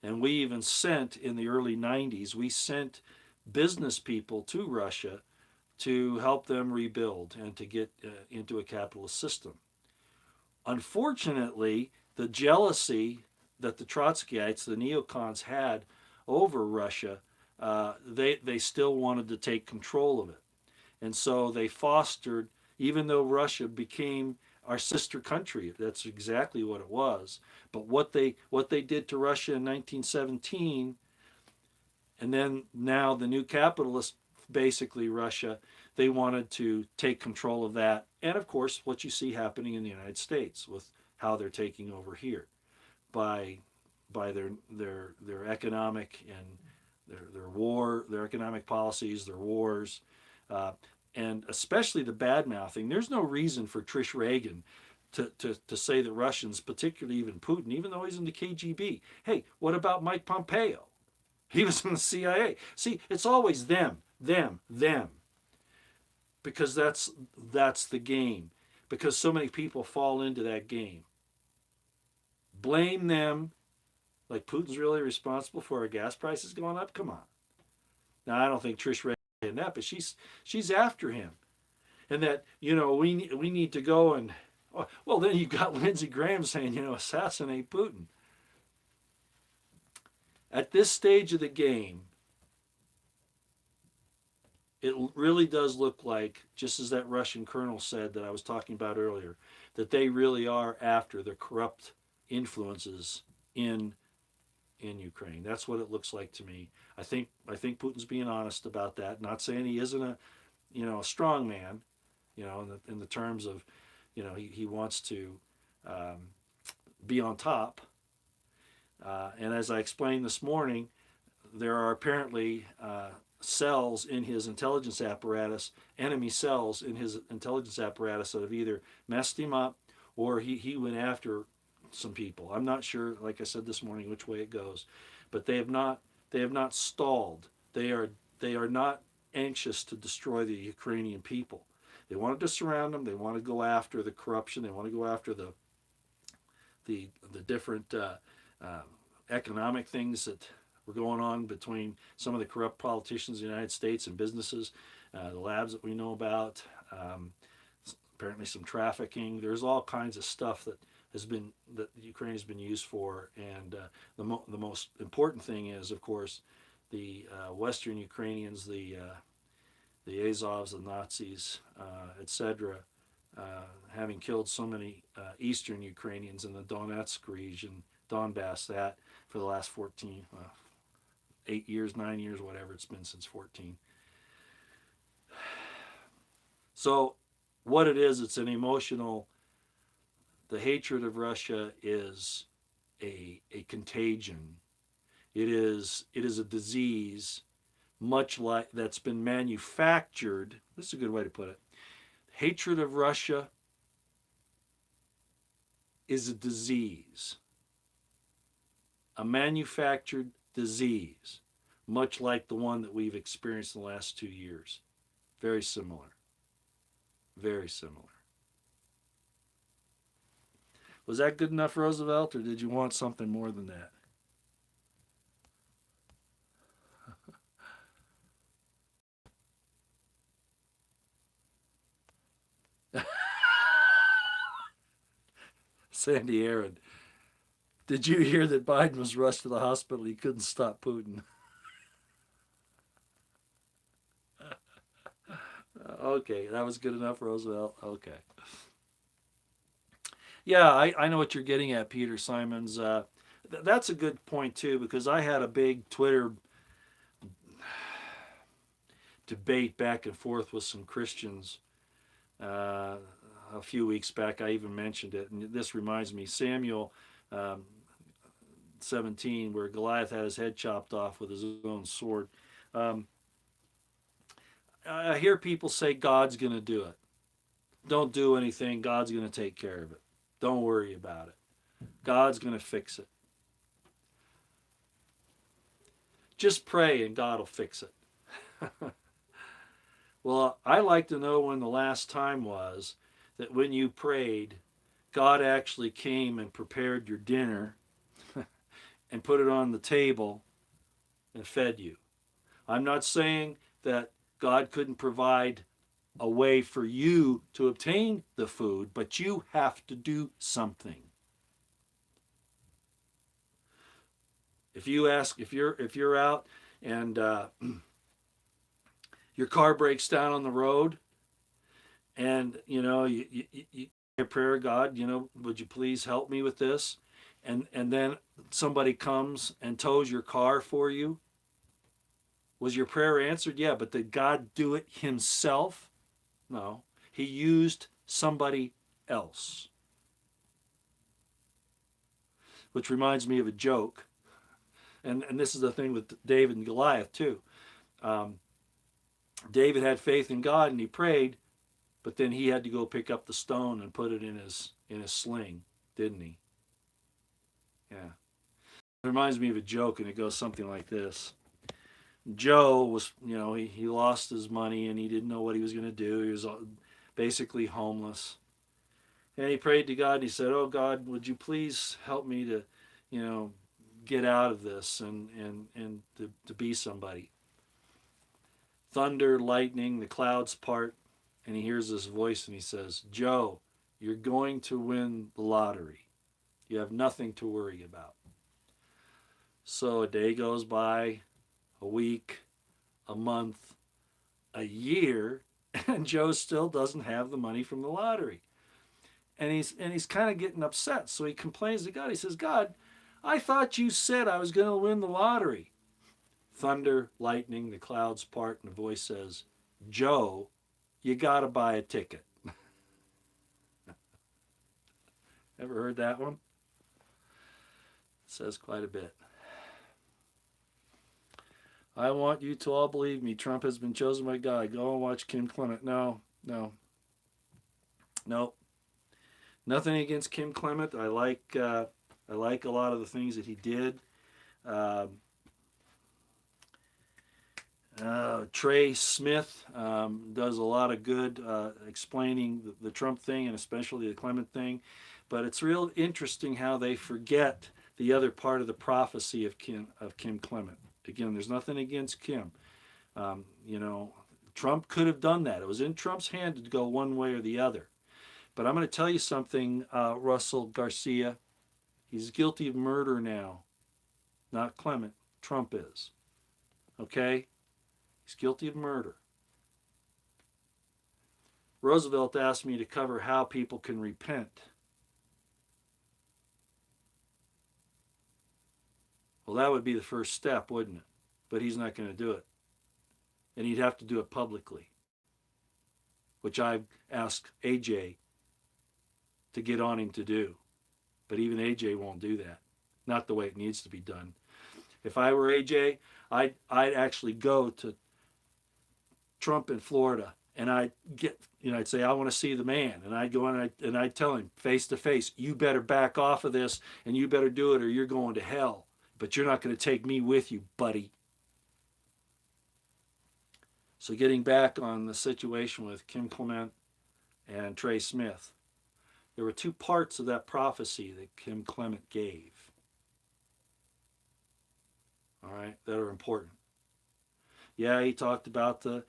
And we even sent, in the early 90s, we sent business people to Russia to help them rebuild and to get into a capitalist system. Unfortunately, the jealousy that the Trotskyites, the neocons, had over Russia, they still wanted to take control of it. And so they fostered, even though Russia became our sister country, that's exactly what it was. But what they did to Russia in 1917, and then now the new capitalist, basically Russia, they wanted to take control of that. And of course, what you see happening in the United States with how they're taking over here by their economic and their economic policies, their wars, and especially the bad mouthing. There's no reason for Trish Reagan to say that Russians, particularly even Putin, even though he's in the KGB. Hey, what about Mike Pompeo? He was in the CIA. See, it's always them, because that's the game. Because so many people fall into that game. Blame them, like Putin's really responsible for our gas prices going up. Come on. Now I don't think Trish Reagan did that, but she's after him, and that we need to go and well, then you've got Lindsey Graham saying assassinate Putin. At this stage of the game, it really does look like, just as that Russian colonel said that I was talking about earlier, that they really are after the corrupt influences in Ukraine. That's what it looks like to me. I think Putin's being honest about that. Not saying he isn't a strong man, in the terms of, he wants to um, be on top. And as I explained this morning, there are apparently cells in his intelligence apparatus, enemy cells in his intelligence apparatus that have either messed him up or he went after some people. I'm not sure, like I said this morning, which way it goes, but they have not stalled. They are not anxious to destroy the Ukrainian people. They wanted to surround them. They want to go after the corruption. They want to go after the different uh, economic things that were going on between some of the corrupt politicians in the United States and businesses, the labs that we know about, apparently some trafficking. There's all kinds of stuff that Ukraine has been used for, and the most important thing is, of course, the Western Ukrainians, the Azovs, the Nazis, etc., having killed so many Eastern Ukrainians in the Donetsk region, Donbass, that for the last 8 years, 9 years, whatever it's been since 14. So what it is, it's an emotional, the hatred of Russia is a contagion. It is a disease, much like that's been manufactured. This is a good way to put it. Hatred of Russia is a disease, a manufactured disease, much like the one that we've experienced in the last 2 years. Very similar. Very similar. Was that good enough, Roosevelt, or did you want something more than that? Sandy Aaron, did you hear that Biden was rushed to the hospital? He couldn't stop Putin. Okay, that was good enough, Roosevelt. Okay. Yeah, I know what you're getting at, Peter Simons. That's a good point, too, because I had a big Twitter debate back and forth with some Christians a few weeks back. I even mentioned it, and this reminds me, Samuel 17, where Goliath had his head chopped off with his own sword. I hear people say God's going to do it. Don't do anything. God's going to take care of it. Don't worry about it. God's going to fix it. Just pray and God will fix it. Well, I like to know when the last time was that when you prayed, God actually came and prepared your dinner and put it on the table and fed you. I'm not saying that God couldn't provide a way for you to obtain the food, but you have to do something. If you're out and your car breaks down on the road, and you a prayer, God, would you please help me with this? And then somebody comes and tows your car for you. Was your prayer answered? Yeah, but did God do it himself? No. He used somebody else. Which reminds me of a joke. And this is the thing with David and Goliath too. David had faith in God and he prayed, but then he had to go pick up the stone and put it in his sling, didn't he? Yeah. It reminds me of a joke, and it goes something like this. Joe was, he lost his money and he didn't know what he was going to do. He was basically homeless. And he prayed to God and he said, "Oh God, would you please help me to, get out of this and to be somebody." Thunder, lightning, the clouds part, and he hears this voice and he says, "Joe, you're going to win the lottery. You have nothing to worry about." So a day goes by, a week, a month, a year, and Joe still doesn't have the money from the lottery. And he's kind of getting upset. So he complains to God. He says, God, I thought you said I was going to win the lottery. Thunder, lightning, the clouds part, and the voice says, Joe, you got to buy a ticket. Ever heard that one? It says quite a bit. I want you to all believe me. Trump has been chosen by God. Go and watch Kim Clement. No. Nothing against Kim Clement. I like a lot of the things that he did. Trey Smith does a lot of good explaining the Trump thing and especially the Clement thing. But it's real interesting how they forget the other part of the prophecy of Kim Clement. Again, there's nothing against Kim. Trump could have done that. It was in Trump's hand to go one way or the other. But I'm going to tell you something, Russell Garcia. He's guilty of murder now. Not Clement. Trump is. Okay? He's guilty of murder. Roosevelt asked me to cover how people can repent. Well, that would be the first step, wouldn't it? But he's not going to do it. And he'd have to do it publicly, which I've asked AJ to get on him to do. But even AJ won't do that. Not the way it needs to be done. If I were AJ, I'd actually go to Trump in Florida and I'd say, I want to see the man. And I'd go in and I'd tell him face to face, you better back off of this and you better do it or you're going to hell. But you're not going to take me with you, buddy. So getting back on the situation with Kim Clement and Trey Smith, there were two parts of that prophecy that Kim Clement gave. All right, that are important. Yeah, he talked about the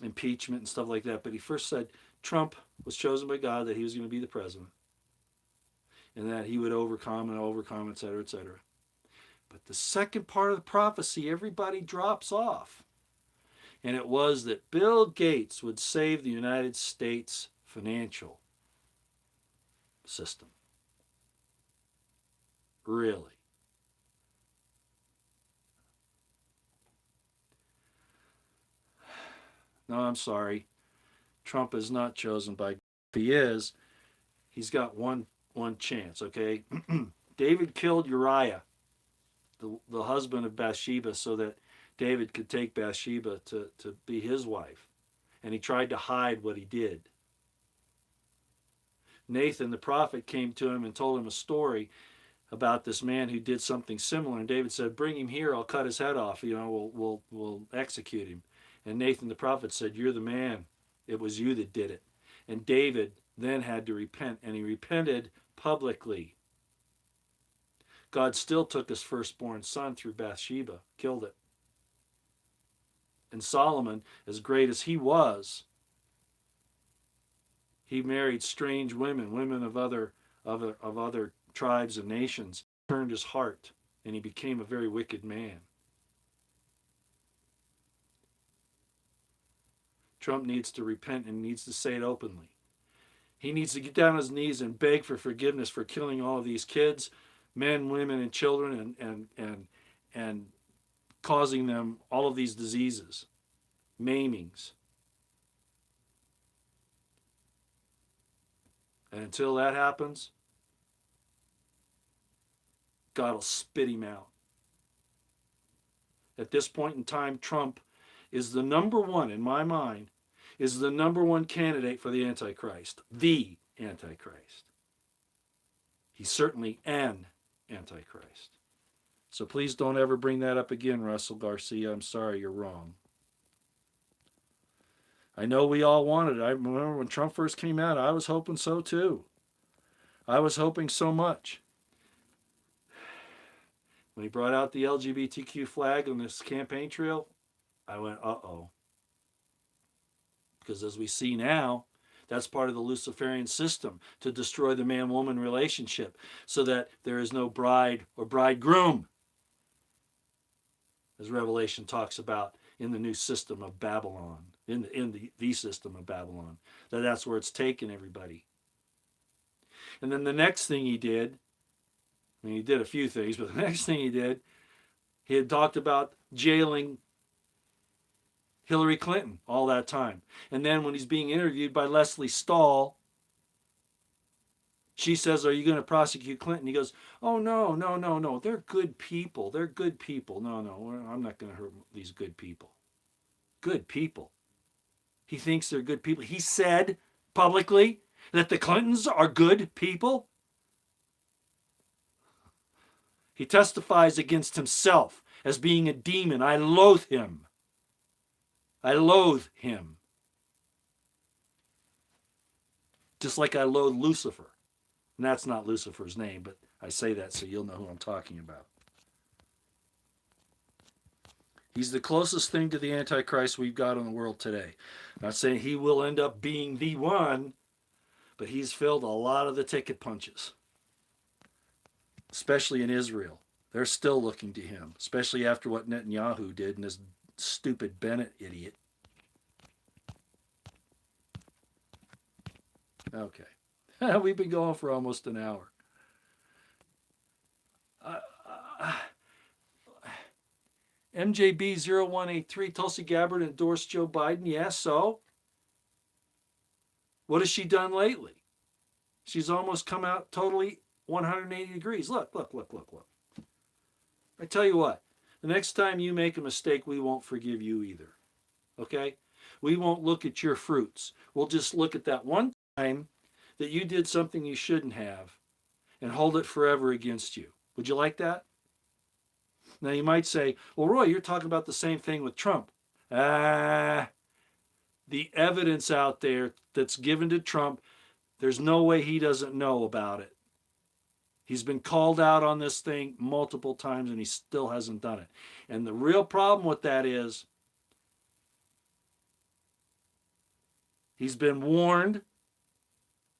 impeachment and stuff like that, but he first said Trump was chosen by God, that he was going to be the president, and that he would overcome, et cetera, et cetera. But the second part of the prophecy, everybody drops off. And it was that Bill Gates would save the United States financial system. Really. No, I'm sorry. Trump is not chosen by God. If he is, he's got one chance, okay? David killed Uriah, the husband of Bathsheba, so that David could take Bathsheba to be his wife. And he tried to hide what he did. Nathan, the prophet, came to him and told him a story about this man who did something similar. And David said, bring him here, I'll cut his head off. We'll execute him. And Nathan, the prophet, said, you're the man. It was you that did it. And David then had to repent, and he repented publicly. God still took his firstborn son through Bathsheba, killed it. And Solomon, as great as he was, he married strange women of other tribes and nations, turned his heart, and he became a very wicked man. Trump needs to repent and needs to say it openly. He needs to get down on his knees and beg for forgiveness for killing all of these kids, men, women, and children, and causing them all of these diseases, maimings. And until that happens, God will spit him out. At this point in time, Trump is the number one, in my mind, is the number one candidate for the Antichrist. The Antichrist. He's certainly an Antichrist. So please don't ever bring that up again, Russell Garcia. I'm sorry, you're wrong. I know we all wanted it. I remember when Trump first came out, I was hoping so too. I was hoping so much. When he brought out the LGBTQ flag on this campaign trail, I went, uh-oh. Because as we see now, that's part of the Luciferian system, to destroy the man-woman relationship so that there is no bride or bridegroom, as Revelation talks about in the new system of Babylon, in the system of Babylon. That's where it's taken everybody. And then the next thing he did, I mean, he did a few things, but the next thing he did, he had talked about jailing Hillary Clinton all that time. And then when he's being interviewed by Leslie Stahl, she says, "Are you going to prosecute Clinton?" He goes, "Oh, no, no, no, no. They're good people. They're good people. No, no, I'm not going to hurt these good people." Good people. He thinks they're good people. He said publicly that the Clintons are good people. He testifies against himself as being a demon. I loathe him. I loathe him. Just like I loathe Lucifer. And that's not Lucifer's name, but I say that so you'll know who I'm talking about. He's the closest thing to the Antichrist we've got in the world today. I'm not saying he will end up being the one, but he's filled a lot of the ticket punches, especially in Israel. They're still looking to him, especially after what Netanyahu did and this stupid Bennett idiot. Okay. We've been going for almost an hour. MJB0183, Tulsi Gabbard endorsed Joe Biden. Yes, so? What has she done lately? She's almost come out totally 180 degrees. Look. I tell you what, the next time you make a mistake, we won't forgive you either. Okay? We won't look at your fruits. We'll just look at that one time that you did something you shouldn't have and hold it forever against you. Would you like that? Now you might say, well, Roy, you're talking about the same thing with Trump. The evidence out there that's given to Trump, there's no way he doesn't know about it. He's been called out on this thing multiple times and he still hasn't done it. And the real problem with that is he's been warned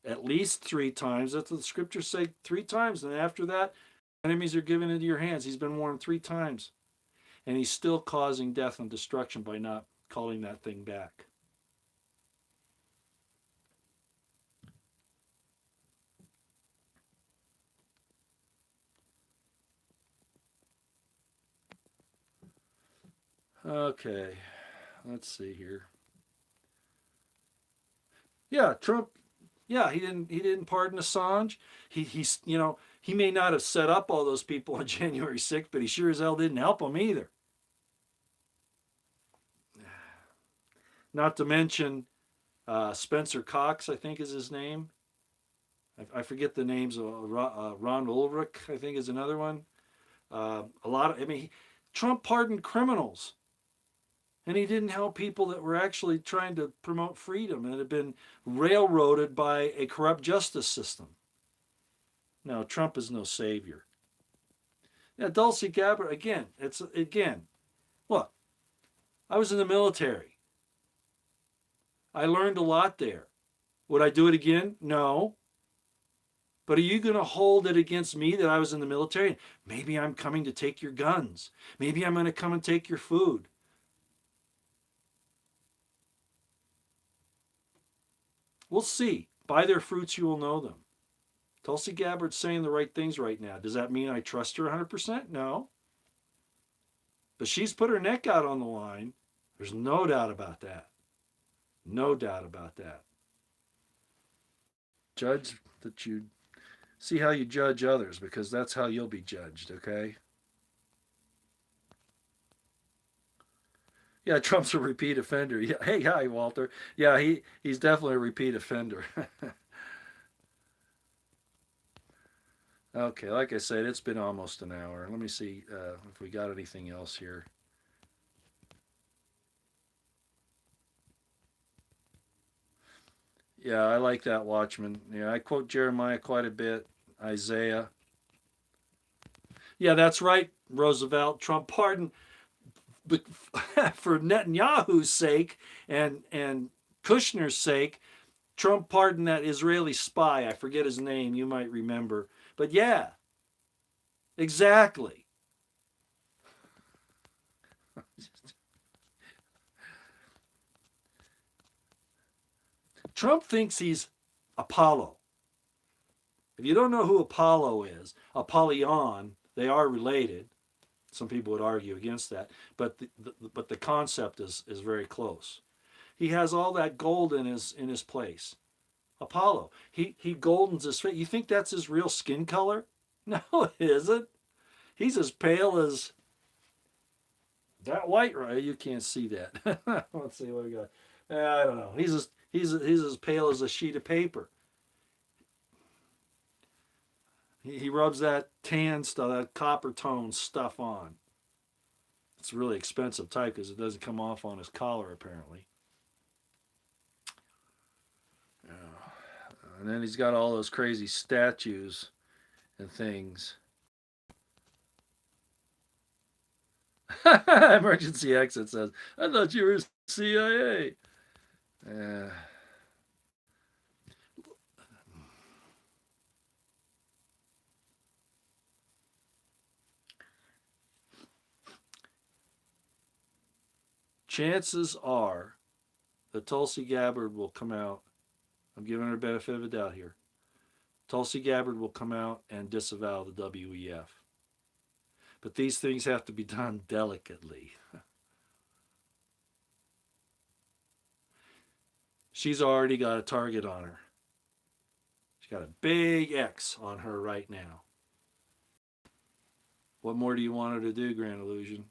at least 3 times. That's what the scriptures say, 3 times. And after that, enemies are given into your hands. He's been warned 3 times. And he's still causing death and destruction by not calling that thing back. Okay, let's see here. Yeah, Trump. Yeah, he didn't pardon Assange. He's he may not have set up all those people on January 6th, but he sure as hell didn't help them either. Not to mention Spencer Cox, I think is his name. I forget the names. Ron Ulrich, I think, is another one. Trump pardoned criminals. And he didn't help people that were actually trying to promote freedom and had been railroaded by a corrupt justice system. No, Trump is no savior. Yeah, Tulsi Gabbard, again, look, I was in the military. I learned a lot there. Would I do it again? No. But are you going to hold it against me that I was in the military? Maybe I'm coming to take your guns. Maybe I'm going to come and take your food. We'll see. By their fruits you will know them. Tulsi Gabbard's saying the right things right now. Does that mean I trust her 100%? No. But she's put her neck out on the line. There's no doubt about that. No doubt about that. Judge that you see how you judge others, because that's how you'll be judged, okay? Yeah, Trump's a repeat offender. Yeah, hey, hi, Walter. Yeah, he's definitely a repeat offender. Okay, like I said, it's been almost an hour. Let me see if we got anything else here. Yeah, I like that, Watchman. Yeah, I quote Jeremiah quite a bit, Isaiah. Yeah, that's right, Roosevelt. Trump pardoned, but for Netanyahu's sake and Kushner's sake, Trump pardoned that Israeli spy. I forget his name. You might remember. But yeah, exactly. Trump thinks he's Apollo. If you don't know who Apollo is, Apollyon, they are related. Some people would argue against that, but the concept is very close. He has all that gold in his place. Apollo. He goldens his face. You think that's his real skin color? No, it isn't. He's as pale as that white, right? You can't see that. Let's see what we got. I don't know. He's as pale as a sheet of paper. He rubs that tan stuff, that copper tone stuff on. It's a really expensive type because it doesn't come off on his collar, apparently. And then he's got all those crazy statues and things. Emergency exit says, I thought you were CIA. Chances are that Tulsi Gabbard will come out. I'm giving her the benefit of the doubt here. Tulsi Gabbard will come out and disavow the WEF. But these things have to be done delicately. She's already got a target on her. She's got a big X on her right now. What more do you want her to do, Grand Illusion?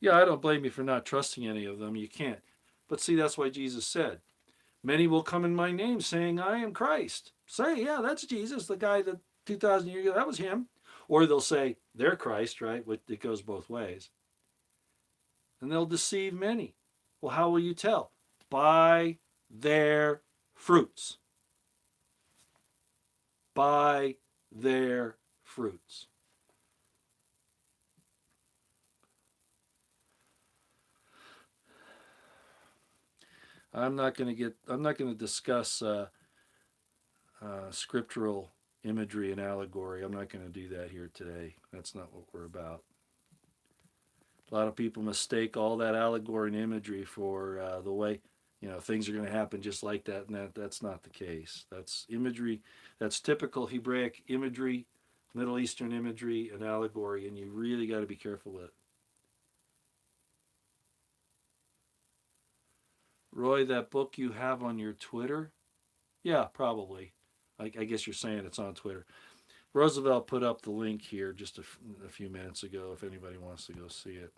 Yeah, I don't blame you for not trusting any of them. You can't. But see, that's why Jesus said, many will come in my name saying, I am Christ. Say, yeah, that's Jesus, the guy that 2,000 years ago, that was him. Or they'll say, they're Christ, right? It goes both ways. And they'll deceive many. Well, how will you tell? By their fruits. By their fruits. I'm not going to discuss scriptural imagery and allegory. I'm not going to do that here today. That's not what we're about. A lot of people mistake all that allegory and imagery for the way, things are going to happen just like that, and that's not the case. That's imagery. That's typical Hebraic imagery, Middle Eastern imagery, and allegory, and you really got to be careful with it. Roy, that book you have on your Twitter? Yeah, probably. I guess you're saying it's on Twitter. Roosevelt put up the link here just a few minutes ago if anybody wants to go see it.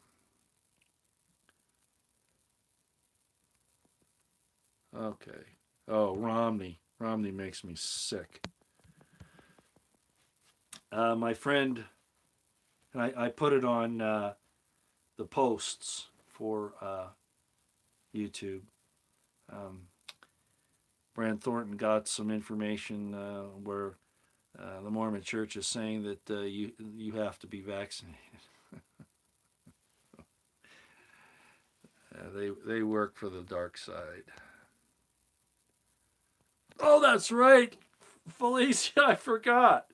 Okay. Oh, Romney. Romney makes me sick. My friend, and I put it on the posts for YouTube. Brand Thornton got some information where the Mormon Church is saying that you have to be vaccinated. They work for the dark side. Oh, that's right, Felicia. I forgot.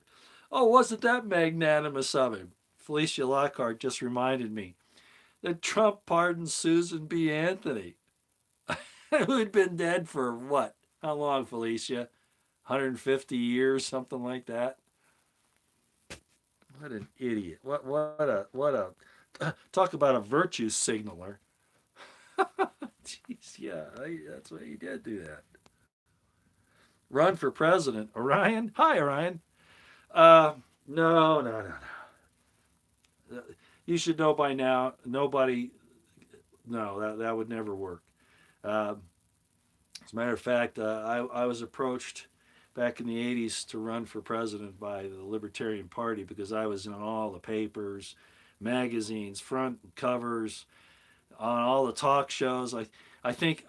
Oh, wasn't that magnanimous of him? Felicia Lockhart just reminded me that Trump pardoned Susan B. Anthony, who had been dead for what? How long, Felicia? 150 years, something like that. What an idiot! What a talk about a virtue signaler. Jeez, yeah, that's what he did do that. Run for president, Orion. Hi, Orion. No. You should know by now. Nobody. No, that would never work. As a matter of fact, I was approached back in the 80s to run for president by the Libertarian Party because I was in all the papers, magazines, front covers, on all the talk shows. I think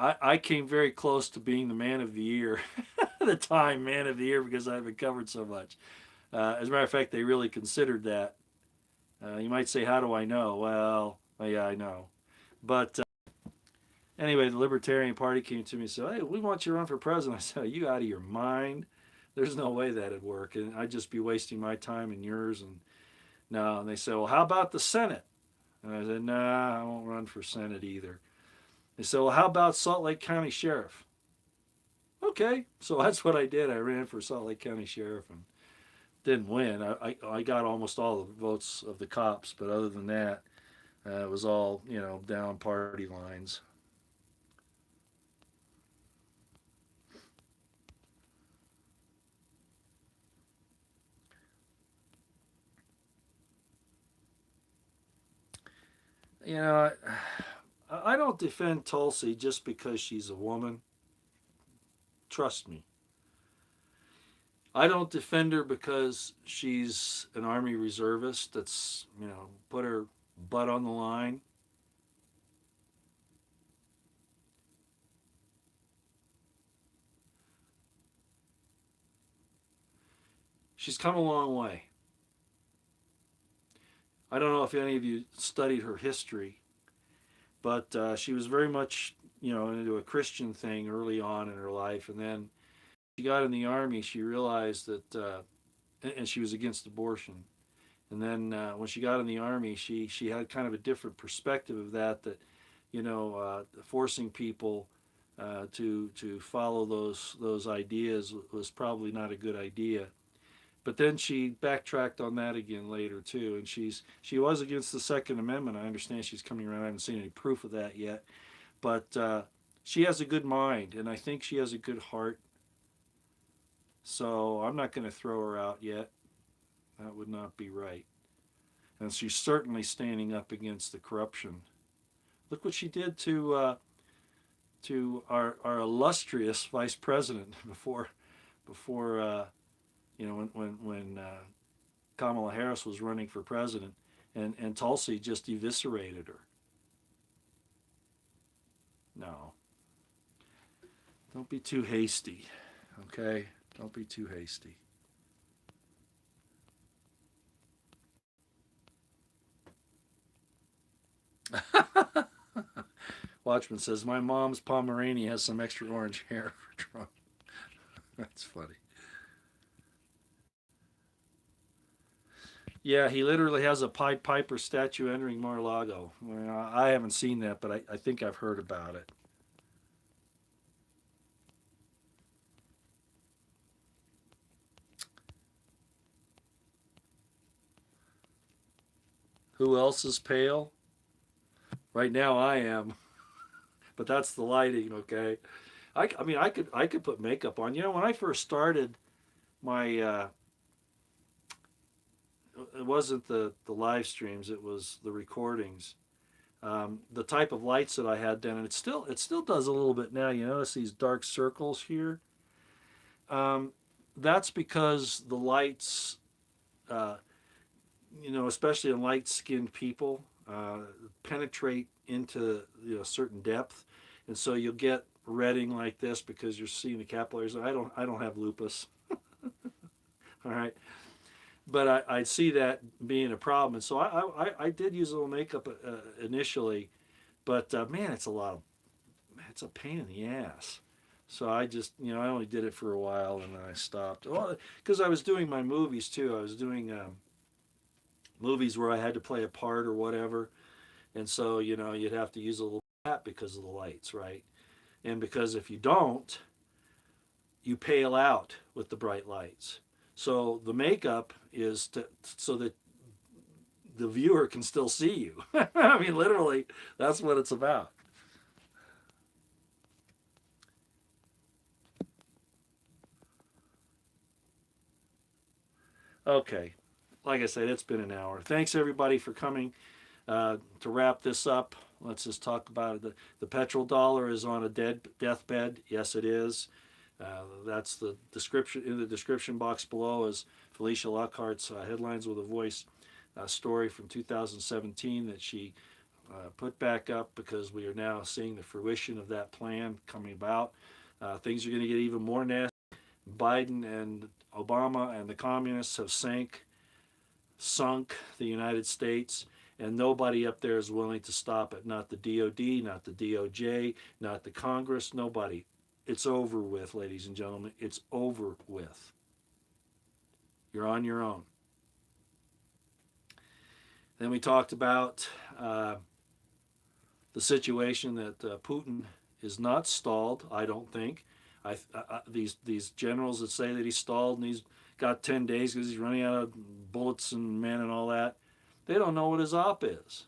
I came very close to being the man of the year, the Time man of the year, because I've been covered so much. As a matter of fact, they really considered that. You might say, how do I know? Well, yeah, I know. But Anyway, the Libertarian Party came to me and said, "Hey, we want you to run for president." I said, "Are you out of your mind? There's no way that'd work, and I'd just be wasting my time and yours." And no, and they said, "Well, how about the Senate?" And I said, "Nah, I won't run for Senate either." They said, "Well, how about Salt Lake County Sheriff?" Okay, so that's what I did. I ran for Salt Lake County Sheriff and didn't win. I got almost all the votes of the cops, but other than that, it was all, down party lines. You know, I don't defend Tulsi just because she's a woman. Trust me. I don't defend her because she's an Army reservist that's, put her butt on the line. She's come a long way. I don't know if any of you studied her history, but she was very much, into a Christian thing early on in her life. And then she got in the Army, she realized that, and she was against abortion. And then when she got in the Army, she had kind of a different perspective of that forcing people to follow those ideas was probably not a good idea. But then she backtracked on that again later too, and she was against the Second Amendment. I understand she's coming around. I haven't seen any proof of that yet, but she has a good mind, and I think she has a good heart. So I'm not going to throw her out yet. That would not be right. And she's certainly standing up against the corruption. Look what she did to our illustrious vice president before when Kamala Harris was running for president, and Tulsi just eviscerated her. No, don't be too hasty, okay? Don't be too hasty. Watchman says, my mom's Pomeranian has some extra orange hair for Trump. That's funny. Yeah, he literally has a Pied Piper statue entering Mar-a-Lago. Well, I haven't seen that, but I think I've heard about it. Who else is pale? Right now I am, but that's the lighting, okay? I mean, I could put makeup on. When I first started my it wasn't the live streams, it was the recordings. The type of lights that I had then, and it still does a little bit now. You notice these dark circles here. That's because the lights, uh, especially in light-skinned people, penetrate into certain depth, and so you'll get redding like this because you're seeing the capillaries. I don't have lupus. All right, but I see that being a problem, and so I did use a little makeup initially, but man, it's a pain in the ass. So I just I only did it for a while and then I stopped. Well, because I was doing my movies too. I was doing movies where I had to play a part or whatever, and so you'd have to use a little hat because of the lights, right? And because if you don't, you pale out with the bright lights. So the makeup is so that the viewer can still see you. I mean, literally, that's what it's about. Okay. Like I said, it's been an hour. Thanks everybody for coming. To wrap this up, let's just talk about it. The petrodollar is on a deathbed. Yes, it is. That's the description in the description box below is Felicia Lockhart's Headlines with a Voice story from 2017 that she put back up because we are now seeing the fruition of that plan coming about. Things are going to get even more nasty. Biden and Obama and the communists have sunk the United States, And nobody up there is willing to stop it. Not the DOD, not the DOJ, not the Congress, nobody. It's over with, ladies and gentlemen. It's over with. You're on your own. Then we talked about the situation that Putin is not stalled, I don't think. These generals that say that he's stalled and he's got 10 days because he's running out of bullets and men and all that, they don't know what his op is.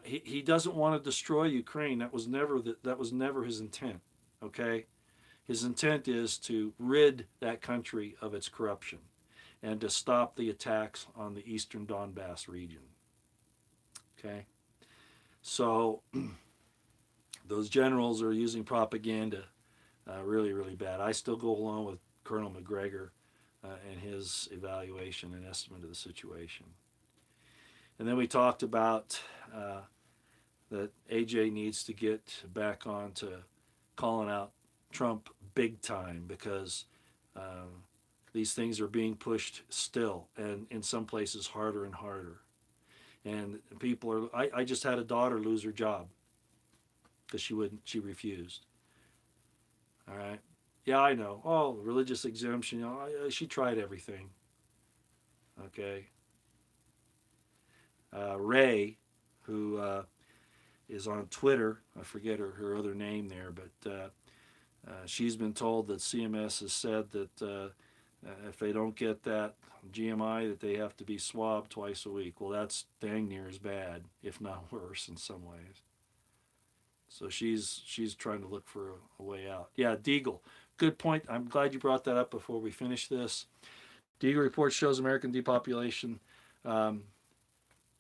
He doesn't want to destroy Ukraine. That was never his intent. Okay, his intent is to rid that country of its corruption and to stop the attacks on the eastern Donbass region. Okay, so those generals are using propaganda really, really bad. I still go along with Colonel McGregor and his evaluation and estimate of the situation. And then we talked about that AJ needs to get back on to calling out Trump big time because these things are being pushed still, and in some places harder and harder. And people are. I just had a daughter lose her job because she refused. All right. Yeah, I know. Oh, religious exemption. You know, she tried everything. Okay. Ray, who is on Twitter, I forget her other name there, but she's been told that CMS has said that if they don't get that GMI, that they have to be swabbed twice a week. Well, that's dang near as bad, if not worse, in some ways. So she's trying to look for a way out. Yeah, Deagle. Good point. I'm glad you brought that up before we finish this. Deagle report shows American depopulation.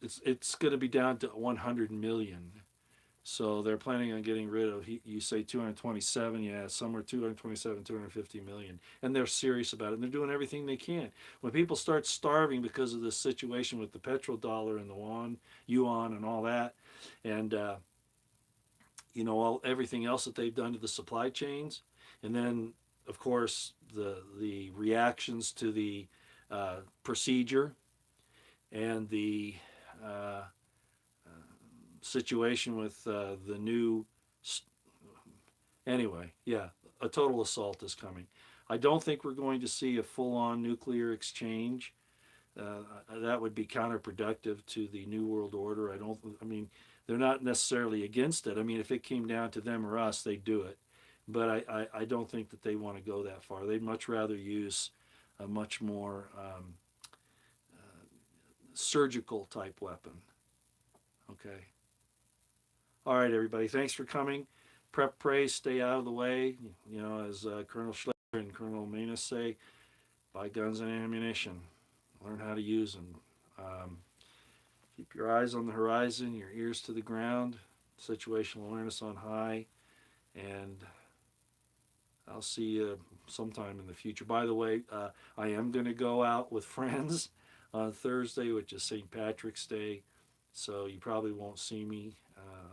It's going to be down to 100 million. So they're planning on getting rid of, you say 227, yeah, somewhere 227, 250 million. And they're serious about it. And they're doing everything they can. When people start starving because of this situation with the petrodollar and the yuan and all that, and you know, everything else that they've done to the supply chains, and then of course the reactions to the procedure and the situation with the new. Anyway, yeah, a total assault is coming. I don't think we're going to see a full-on nuclear exchange. That would be counterproductive to the New World Order. I mean, they're not necessarily against it. I mean, if it came down to them or us, they'd do it. But I don't think that they want to go that far. They'd much rather use a much more surgical type weapon. Okay. All right, everybody. Thanks for coming. Prep, pray, stay out of the way. You know, as Colonel Schleicher and Colonel Manus say, buy guns and ammunition. Learn how to use them. Keep your eyes on the horizon, your ears to the ground, situational awareness on high, and I'll see you sometime in the future. By the way, I am going to go out with friends on Thursday, which is St. Patrick's Day, so you probably won't see me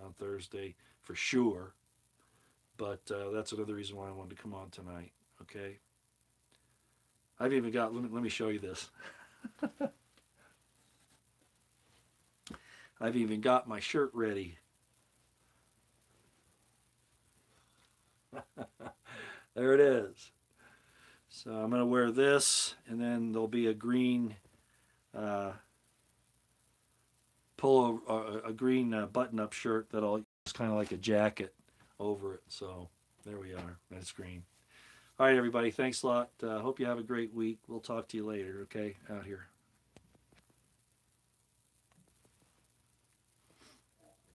on Thursday for sure, but that's another reason why I wanted to come on tonight, okay? I've even got, let me show you this. I've even got my shirt ready. There it is. So I'm going to wear this, and then there'll be a green a green button-up shirt that'll it's kind of like a jacket over it. So there we are. That's green. All right, everybody. Thanks a lot. Hope you have a great week. We'll talk to you later. Okay, out here.